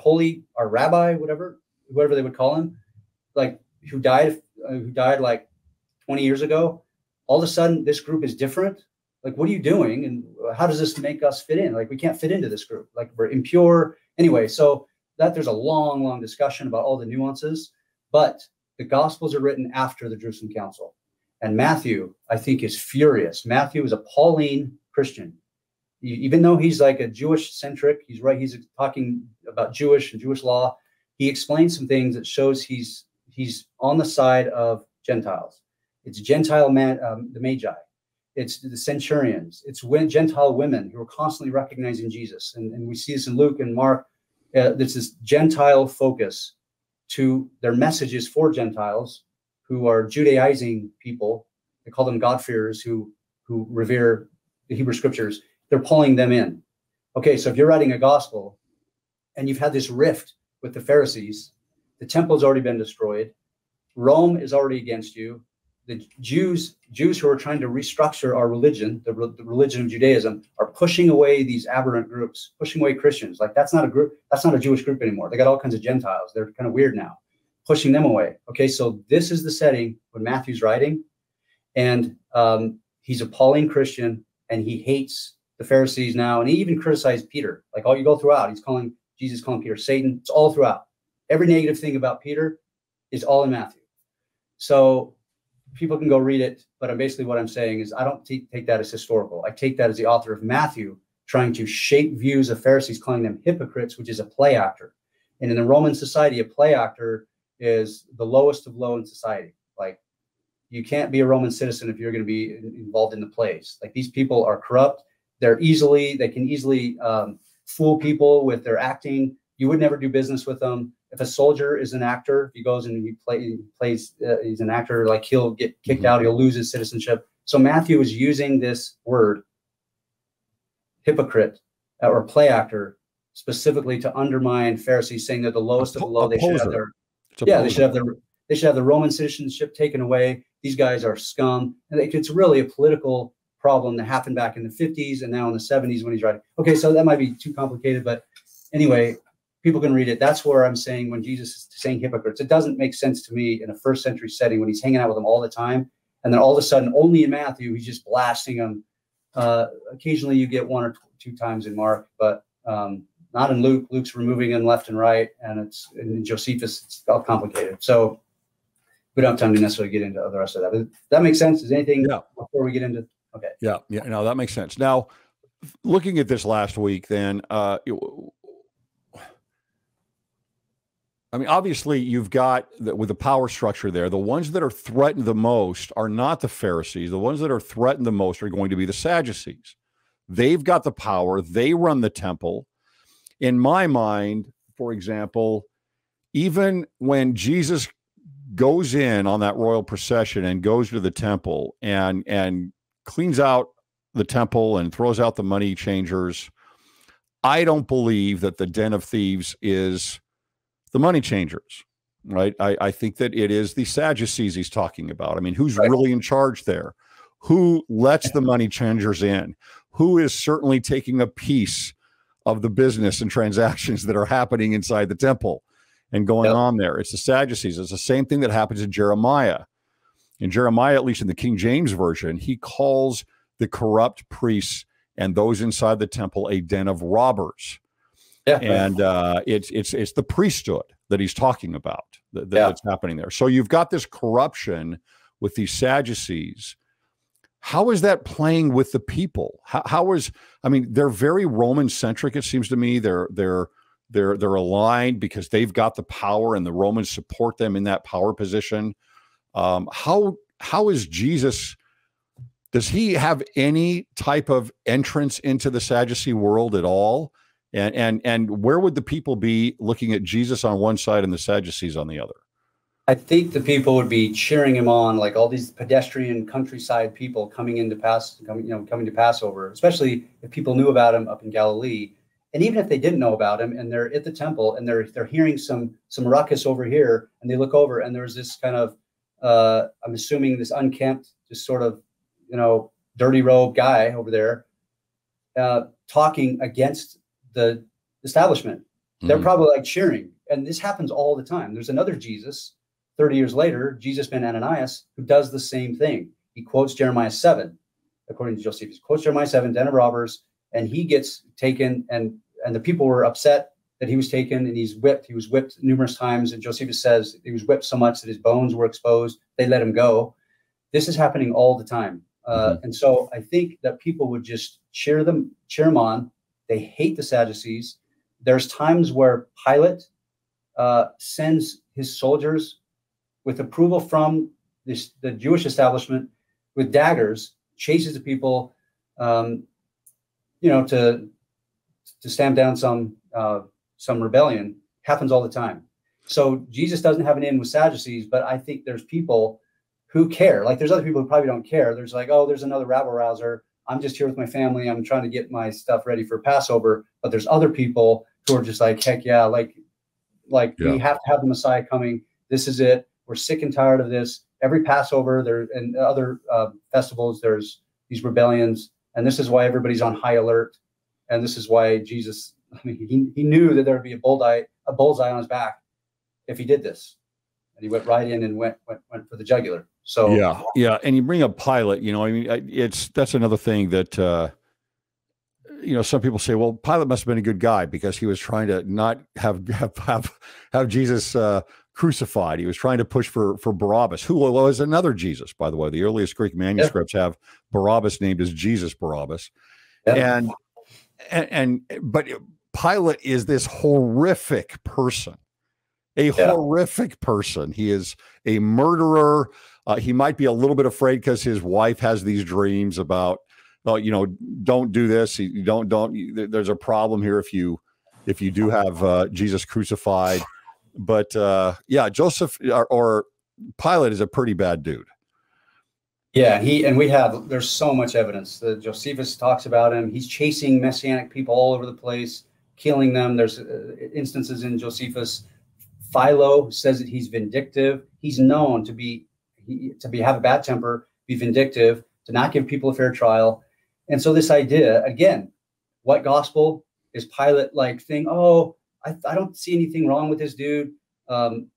rabbi, whatever they would call him, like, who died like 20 years ago, all of a sudden this group is different. Like, what are you doing? And how does this make us fit in? Like, we can't fit into this group. Like, we're impure. Anyway, so that there's a long, long discussion about all the nuances, but the Gospels are written after the Jerusalem Council. And Matthew, I think, is furious. Matthew is a Pauline Christian. Even though he's like a Jewish centric, he's right. He's talking about Jewish and Jewish law. He explains some things that shows he's on the side of Gentiles. It's Gentile the Magi. It's the centurions. It's Gentile women who are constantly recognizing Jesus. And we see this in Luke and Mark. There's this Gentile focus to their messages for Gentiles who are Judaizing people. They call them God-fearers who revere the Hebrew scriptures. They're pulling them in. Okay, so if you're writing a gospel and you've had this rift with the Pharisees, the temple's already been destroyed, Rome is already against you, the Jews who are trying to restructure our religion, the religion of Judaism, are pushing away these aberrant groups, pushing away Christians. Like, that's not a group, that's not a Jewish group anymore. They got all kinds of Gentiles. They're kind of weird now, pushing them away. Okay, so this is the setting when Matthew's writing, and he's a Pauline Christian, and he hates the Pharisees now, and he even criticized Peter. Like, all you go throughout, Jesus calling Peter Satan. It's all throughout. Every negative thing about Peter is all in Matthew. So people can go read it, but basically what I'm saying is I don't take that as historical. I take that as the author of Matthew trying to shape views of Pharisees, calling them hypocrites, which is a play actor. And in the Roman society, a play actor is the lowest of low in society. Like, you can't be a Roman citizen if you're going to be involved in the plays. Like, these people are corrupt. They can easily fool people with their acting. You would never do business with them. If a soldier is an actor, he goes and he plays, he's an actor, like, he'll get kicked out, he'll lose his citizenship. So Matthew is using this word, hypocrite, or play actor, specifically to undermine Pharisees, saying they're the lowest of the low. They should have they should have the Roman citizenship taken away. These guys are scum. And it's really a political problem that happened back in the 50s and now in the 70s when he's writing. Okay, so that might be too complicated, but anyway, people can read it. That's where I'm saying when Jesus is saying hypocrites, it doesn't make sense to me in a first century setting when he's hanging out with them all the time. And then all of a sudden, only in Matthew, he's just blasting them. Occasionally you get one or two times in Mark, but not in Luke. Luke's removing them left and right. And in Josephus, it's all complicated. So we don't have time to necessarily get into the rest of that. Does that make sense? Is anything before we get into? Okay. Yeah. No, that makes sense. Now, looking at this last week, then, I mean, obviously, you've got with the power structure there, the ones that are threatened the most are not the Pharisees. The ones that are threatened the most are going to be the Sadducees. They've got the power. They run the temple. In my mind, for example, even when Jesus goes in on that royal procession and goes to the temple and cleans out the temple and throws out the money changers, I don't believe that the den of thieves is the money changers, right? I think that it is the Sadducees he's talking about. I mean, who's really in charge there? Who lets the money changers in? Who is certainly taking a piece of the business and transactions that are happening inside the temple and going on there? It's the Sadducees. It's the same thing that happens in Jeremiah. In Jeremiah, at least in the King James Version, he calls the corrupt priests and those inside the temple a den of robbers. Yeah, and it's the priesthood that he's talking about that's happening there. So you've got this corruption with these Sadducees. How is that playing with the people? I mean, they're very Roman centric. It seems to me they're aligned because they've got the power and the Romans support them in that power position. How is Jesus? Does he have any type of entrance into the Sadducee world at all? And where would the people be looking at Jesus on one side and the Sadducees on the other? I think the people would be cheering him on, like all these pedestrian countryside people coming to Passover, especially if people knew about him up in Galilee. And even if they didn't know about him and they're at the temple and they're hearing some ruckus over here, and they look over and there's this kind of I'm assuming this unkempt, just sort of, dirty robe guy over there talking against the establishment. They're probably like cheering. And this happens all the time. There's another Jesus 30 years later, Jesus ben Ananias, who does the same thing. He quotes Jeremiah 7, according to Josephus, quotes Jeremiah 7, den of robbers, and he gets taken, and the people were upset that he was taken, and he's whipped. He was whipped numerous times, and Josephus says he was whipped so much that his bones were exposed. They let him go. This is happening all the time. And so I think that people would just cheer him on. They hate the Sadducees. There's times where Pilate sends his soldiers with approval from the Jewish establishment with daggers, chases the people, to stamp down some rebellion. Happens all the time. So Jesus doesn't have an in with Sadducees, but I think there's people who care. Like there's other people who probably don't care. There's like, oh, there's another rabble rouser. I'm just here with my family. I'm trying to get my stuff ready for Passover. But there's other people who are just like, heck yeah, we have to have the Messiah coming. This is it. We're sick and tired of this. Every Passover there and other festivals, there's these rebellions. And this is why everybody's on high alert. And this is why Jesus, he knew that there would be a bullseye on his back if he did this. And he went right in and went for the jugular. So yeah. And you bring up Pilate, that's another thing that, some people say, well, Pilate must have been a good guy because he was trying to not have Jesus crucified. He was trying to push for Barabbas, who was another Jesus, by the way. The earliest Greek manuscripts have Barabbas named as Jesus Barabbas. Yeah. But Pilate is this horrific person, horrific person. He is a murderer. He might be a little bit afraid because his wife has these dreams about, don't do this. There's a problem here if you do have Jesus crucified. But Joseph or Pilate is a pretty bad dude. Yeah, there's so much evidence that Josephus talks about him. He's chasing Messianic people all over the place, killing them. There's instances in Josephus. Philo says that he's vindictive. He's known to have a bad temper, be vindictive, to not give people a fair trial. And so this idea, again, what gospel is Pilate saying, oh, I don't see anything wrong with this dude.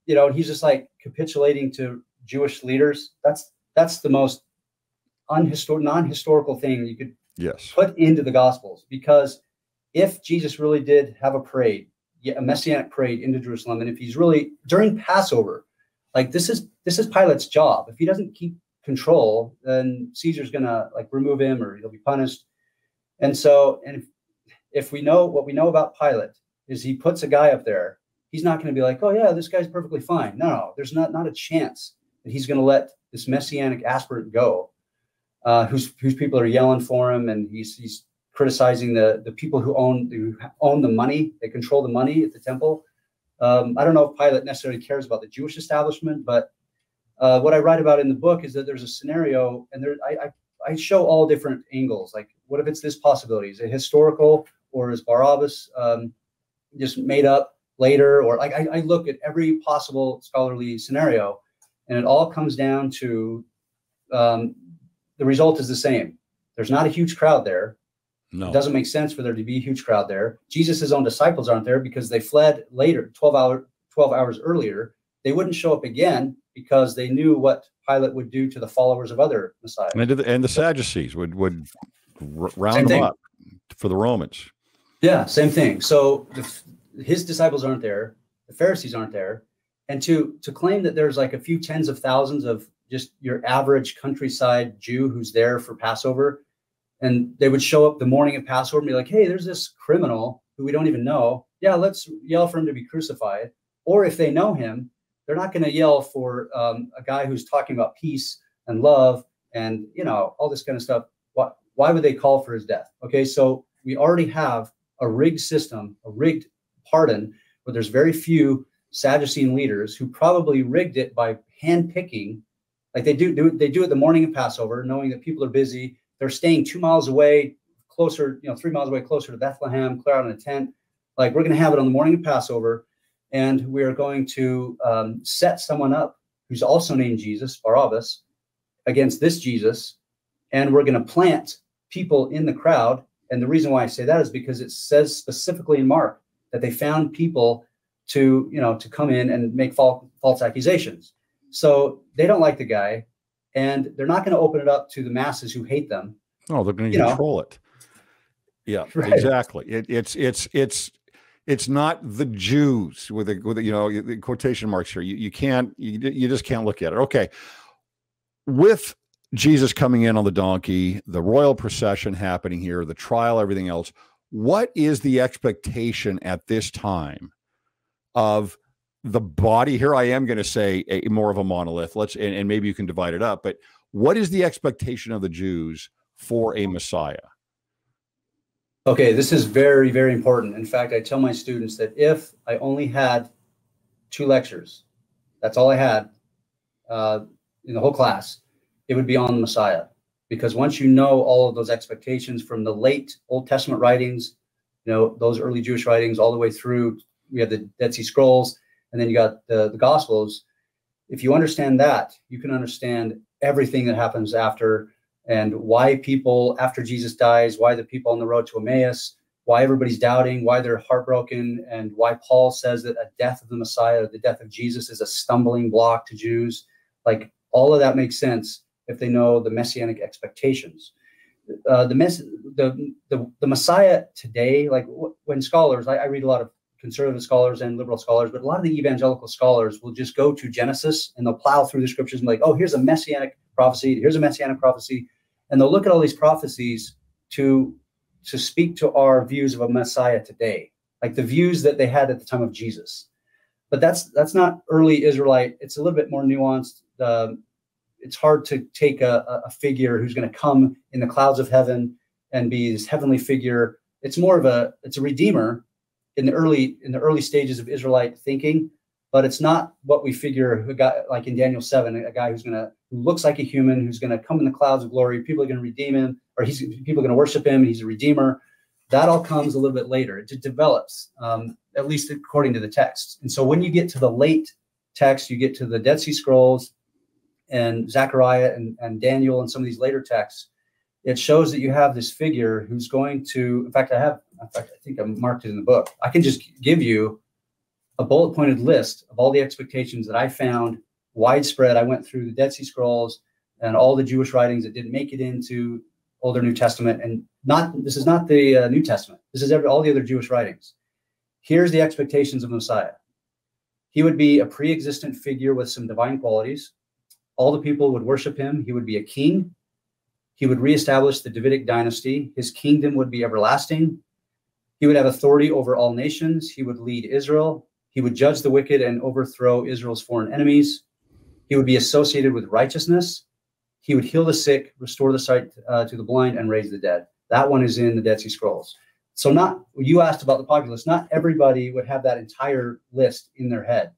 He's just like capitulating to Jewish leaders. That's the most non-historical thing you could put into the Gospels, because if Jesus really did have a parade, a messianic parade into Jerusalem, and if he's really during Passover, this is Pilate's job. If he doesn't keep control, then Caesar's gonna remove him or he'll be punished. And so, and if we know what we know about Pilate is he puts a guy up there, he's not going to be like, oh yeah, this guy's perfectly fine. No, there's not a chance that he's going to let this messianic aspirant go, whose people are yelling for him, and he's criticizing the people who own the money. They control the money at the temple. I don't know if Pilate necessarily cares about the Jewish establishment, but what I write about in the book is that there's a scenario, and I show all different angles. Like, what if it's this possibility? Is it historical, or is Barabbas just made up later? Or like, I look at every possible scholarly scenario, and it all comes down to the result is the same. There's not a huge crowd there. No. It doesn't make sense for there to be a huge crowd there. Jesus' own disciples aren't there because they fled later, 12 hours earlier. They wouldn't show up again because they knew what Pilate would do to the followers of other messiahs. And the Sadducees would round them up for the Romans. Yeah, same thing. So his disciples aren't there. The Pharisees aren't there. And to claim that there's like a few tens of thousands of just your average countryside Jew who's there for Passover, and they would show up the morning of Passover and be like, hey, there's this criminal who we don't even know. Yeah, let's yell for him to be crucified. Or if they know him, they're not going to yell for a guy who's talking about peace and love and, you know, all this kind of stuff. Why would they call for his death? Okay, so we already have a rigged system, a rigged pardon, where there's very few Sadducean leaders who probably rigged it by handpicking. Like they do it the morning of Passover, knowing that people are busy. They're staying 2 miles away, closer, 3 miles away, closer to Bethlehem, clear out in a tent. Like, we're going to have it on the morning of Passover, and we are going to set someone up who's also named Jesus, Barabbas, against this Jesus, and we're going to plant people in the crowd. And the reason why I say that is because it says specifically in Mark that they found people to come in and make false accusations. So they don't like the guy. And they're not going to open it up to the masses who hate them. Oh, they're going to control it. Yeah, right. Exactly. It's not the Jews with the quotation marks here. You just can't look at it. Okay. With Jesus coming in on the donkey, the royal procession happening here, the trial, everything else, what is the expectation at this time of the body? Here I am going to say more of a monolith. And maybe you can divide it up, but what is the expectation of the Jews for a Messiah? Okay, this is very, very important. In fact, I tell my students that if I only had 2 lectures, that's all I had in the whole class, it would be on the Messiah. Because once you know all of those expectations from the late Old Testament writings, those early Jewish writings, all the way through, we have the Dead Sea Scrolls, and then you got the Gospels. If you understand that, you can understand everything that happens after, and why people, after Jesus dies, why the people on the road to Emmaus, why everybody's doubting, why they're heartbroken, and why Paul says that a death of the Messiah, the death of Jesus, is a stumbling block to Jews. Like, all of that makes sense if they know the messianic expectations. The Messiah today, like when scholars, I read a lot of conservative scholars and liberal scholars, but a lot of the evangelical scholars will just go to Genesis and they'll plow through the scriptures and be like, oh, here's a messianic prophecy, here's a messianic prophecy. And they'll look at all these prophecies to speak to our views of a Messiah today, like the views that they had at the time of Jesus. But that's not early Israelite. It's a little bit more nuanced. It's hard to take a figure who's going to come in the clouds of heaven and be this heavenly figure. It's more of it's a redeemer in the early stages of Israelite thinking, but it's not what we figure who got, like in Daniel 7, a guy who looks like a human, who's going to come in the clouds of glory. People are going to redeem him, or people are going to worship him. And he's a redeemer. That all comes a little bit later. It develops, at least according to the text. And so when you get to the late text, you get to the Dead Sea Scrolls and Zechariah and Daniel and some of these later texts, it shows that you have this figure who's going to, in fact, I think I marked it in the book. I can just give you a bullet pointed list of all the expectations that I found widespread. I went through the Dead Sea Scrolls and all the Jewish writings that didn't make it into Old or New Testament. And this is not the New Testament. This is all the other Jewish writings. Here's the expectations of Messiah. He would be a pre-existent figure with some divine qualities. All the people would worship him. He would be a king. He would reestablish the Davidic dynasty. His kingdom would be everlasting. He would have authority over all nations. He would lead Israel. He would judge the wicked and overthrow Israel's foreign enemies. He would be associated with righteousness. He would heal the sick, restore the sight to the blind, and raise the dead. That one is in the Dead Sea Scrolls. So you asked about the populace. Not everybody would have that entire list in their head.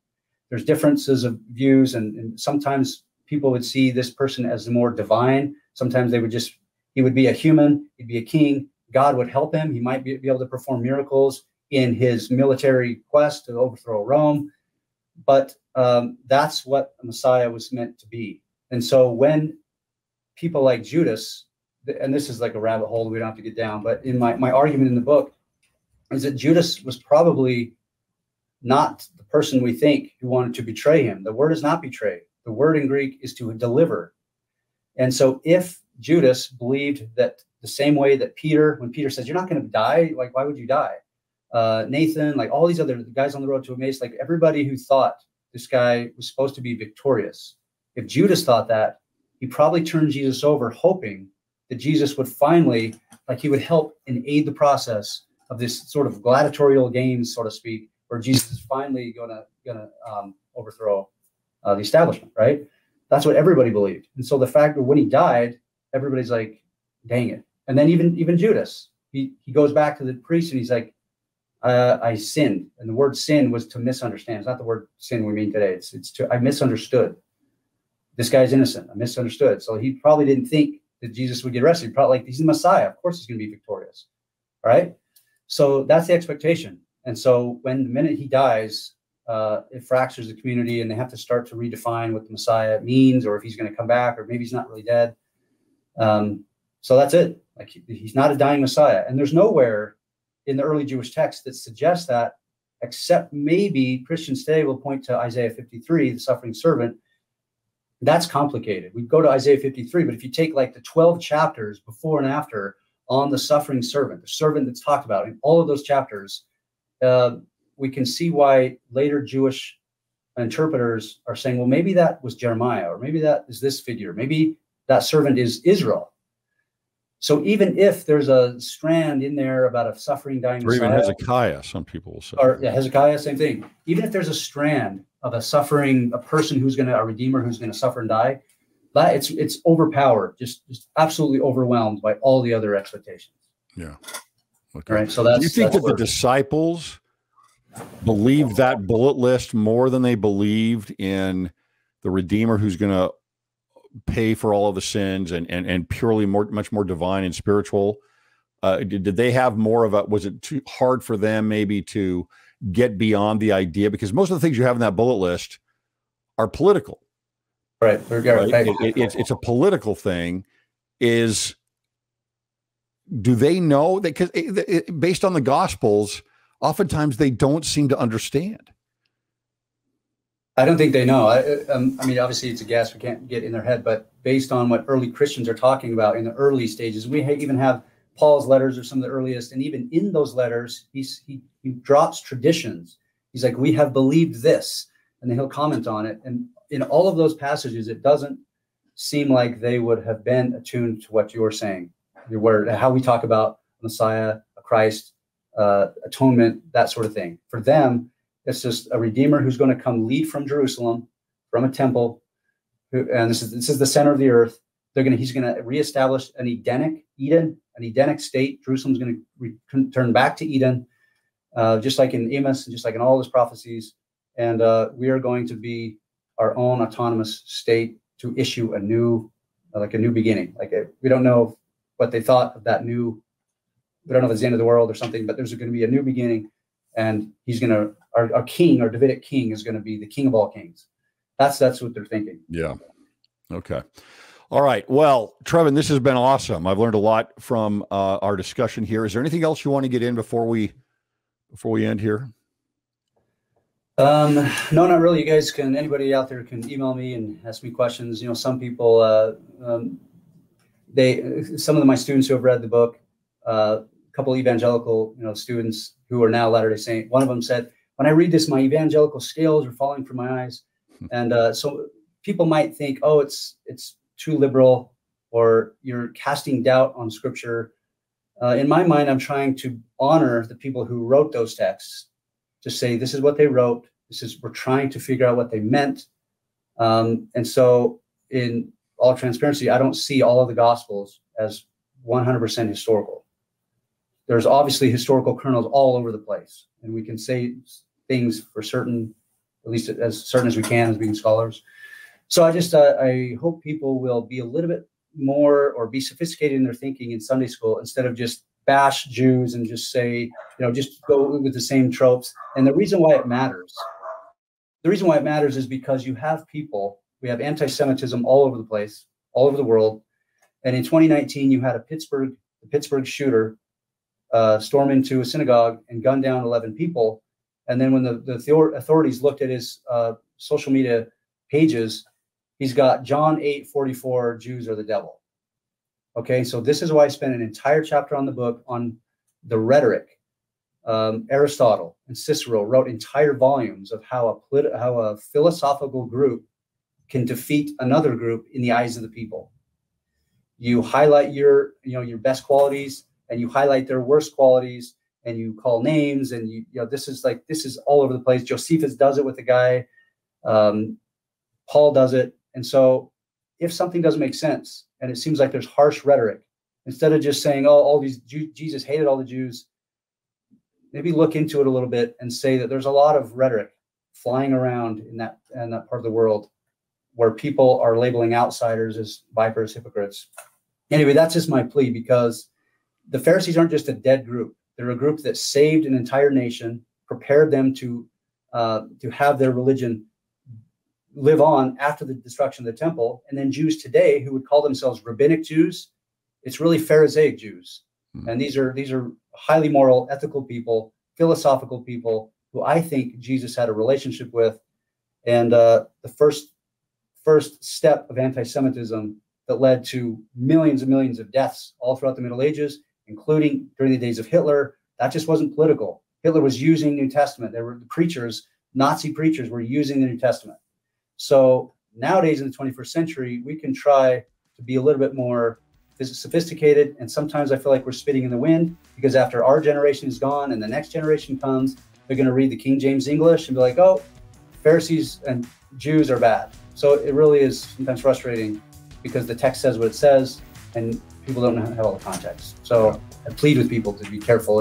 There's differences of views, and sometimes people would see this person as more divine. Sometimes he would be a human, he'd be a king. God would help him. He might be able to perform miracles in his military quest to overthrow Rome. But that's what a Messiah was meant to be. And so when people like Judas, and this is like a rabbit hole we don't have to get down, but in my argument in the book is that Judas was probably not the person we think who wanted to betray him. The word is not betray. The word in Greek is to deliver. And so if Judas believed that the same way that Peter, when Peter says, you're not going to die, like, why would you die? Nathan, like all these other guys on the road to Emmaus, like everybody who thought this guy was supposed to be victorious. If Judas thought that, he probably turned Jesus over hoping that Jesus would finally, like he would help and aid the process of this sort of gladiatorial games, so to speak, where Jesus is finally gonna overthrow the establishment, right? That's what everybody believed. And so the fact that when he died, everybody's like, dang it. And then even Judas, he goes back to the priest and he's like, I sinned. And the word sin was to misunderstand. It's not the word sin we mean today. I misunderstood. This guy's innocent. I misunderstood. So he probably didn't think that Jesus would get arrested. He probably like, he's the Messiah. Of course he's going to be victorious. All right. So that's the expectation. And so when the minute he dies, it fractures the community and they have to start to redefine what the Messiah means, or if he's going to come back, or maybe he's not really dead. So that's it. Like he's not a dying Messiah. And there's nowhere in the early Jewish text that suggests that, except maybe Christians today will point to Isaiah 53, the suffering servant. That's complicated. We go to Isaiah 53, but if you take like the 12 chapters before and after on the suffering servant, the servant that's talked about in all of those chapters, we can see why later Jewish interpreters are saying, well, maybe that was Jeremiah, or maybe that is this figure. Maybe that servant is Israel. So even if there's a strand in there about a suffering, dying Messiah, or even Hezekiah, some people will say. Or Hezekiah, same thing. Even if there's a strand of a person who's a redeemer who's going to suffer and die, that it's overpowered, just absolutely overwhelmed by all the other expectations. Yeah. Okay. Right. So that's. Do you think that the disciples believed that bullet list more than they believed in the Redeemer who's going to pay for all of the sins and purely much more divine and spiritual? Did they have more of was it too hard for them maybe to get beyond the idea? Because most of the things you have in that bullet list are political. Right. It's a political thing. Do they know that? Because based on the Gospels, oftentimes they don't seem to understand. I don't think they know. I mean, obviously it's a guess. We can't get in their head, but based on what early Christians are talking about in the early stages, we even have Paul's letters are some of the earliest. And even in those letters, he drops traditions. He's like, we have believed this, and then he'll comment on it. And in all of those passages, it doesn't seem like they would have been attuned to what you're saying, your word, how we talk about Messiah, a Christ, atonement, that sort of thing. For them, it's just a redeemer who's going to come lead from Jerusalem, from a temple, and this is the center of the earth. He's going to reestablish an Edenic state. Jerusalem's going to return back to Eden, just like in Amos and just like in all his prophecies. And we are going to be our own autonomous state to issue a new beginning. We don't know what they thought of that new. We don't know if it's the end of the world or something, but there's going to be a new beginning, and he's going to. Our king, our Davidic king, is going to be the king of all kings. That's what they're thinking. Yeah. Okay. All right. Well, Trevan, this has been awesome. I've learned a lot from our discussion here. Is there anything else you want to get in before we end here? No, not really. You guys anybody out there can email me and ask me questions. Some people, some of my students who have read the book, a couple evangelical, students who are now Latter-day Saint. One of them said, when I read this, my evangelical scales are falling from my eyes. And so people might think, oh, it's too liberal. or you're casting doubt on Scripture. In my mind, I'm trying to honor the people who wrote those texts, to say this is what they wrote. We're trying to figure out what they meant. And so in all transparency, I don't see all of the Gospels as 100% historical. There's obviously historical kernels all over the place, and we can say things for certain, at least as certain as we can as being scholars. So I hope people will be a little bit more, or be sophisticated in their thinking in Sunday school, instead of just bash Jews and just say, just go with the same tropes. And the reason why it matters is because we have anti-Semitism all over the place, all over the world. And in 2019, you had a Pittsburgh shooter storm into a synagogue and gun down 11 people. And then when the authorities looked at his social media pages, he's got John 8:44, Jews are the devil. Okay, so this is why I spent an entire chapter on the book on the rhetoric. Aristotle and Cicero wrote entire volumes of how a philosophical group can defeat another group in the eyes of the people. You highlight your best qualities, and you highlight their worst qualities, and you call names, and this is all over the place. Josephus does it with the guy. Paul does it. And so if something doesn't make sense, and it seems like there's harsh rhetoric, instead of just saying, Jesus hated all the Jews, maybe look into it a little bit and say that there's a lot of rhetoric flying around in that part of the world, where people are labeling outsiders as vipers, hypocrites. Anyway, that's just my plea, because the Pharisees aren't just a dead group. They're a group that saved an entire nation, prepared them to have their religion live on after the destruction of the temple. And then Jews today who would call themselves rabbinic Jews, it's really Pharisaic Jews. And these are highly moral, ethical people, philosophical people who I think Jesus had a relationship with. And the first step of anti-Semitism that led to millions and millions of deaths all throughout the Middle Ages, including during the days of Hitler, that just wasn't political. Hitler was using New Testament. There were preachers, Nazi preachers were using the New Testament. So nowadays in the 21st century, we can try to be a little bit more sophisticated. And sometimes I feel like we're spitting in the wind, because after our generation is gone and the next generation comes, they're going to read the King James English and be like, oh, Pharisees and Jews are bad. So it really is sometimes frustrating, because the text says what it says and people don't have all the context. So I plead with people to be careful.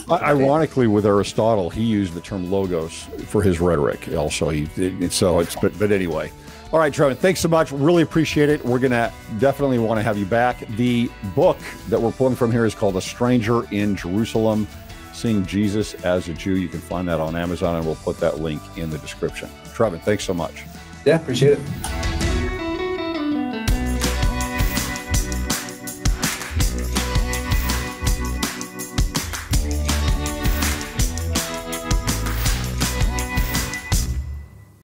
Ironically, with Aristotle, he used the term logos for his rhetoric also. But anyway. All right, Trevan, thanks so much. Really appreciate it. We're going to definitely want to have you back. The book that we're pulling from here is called A Stranger in Jerusalem, Seeing Jesus as a Jew. You can find that on Amazon, and we'll put that link in the description. Trevan, thanks so much. Yeah, appreciate it.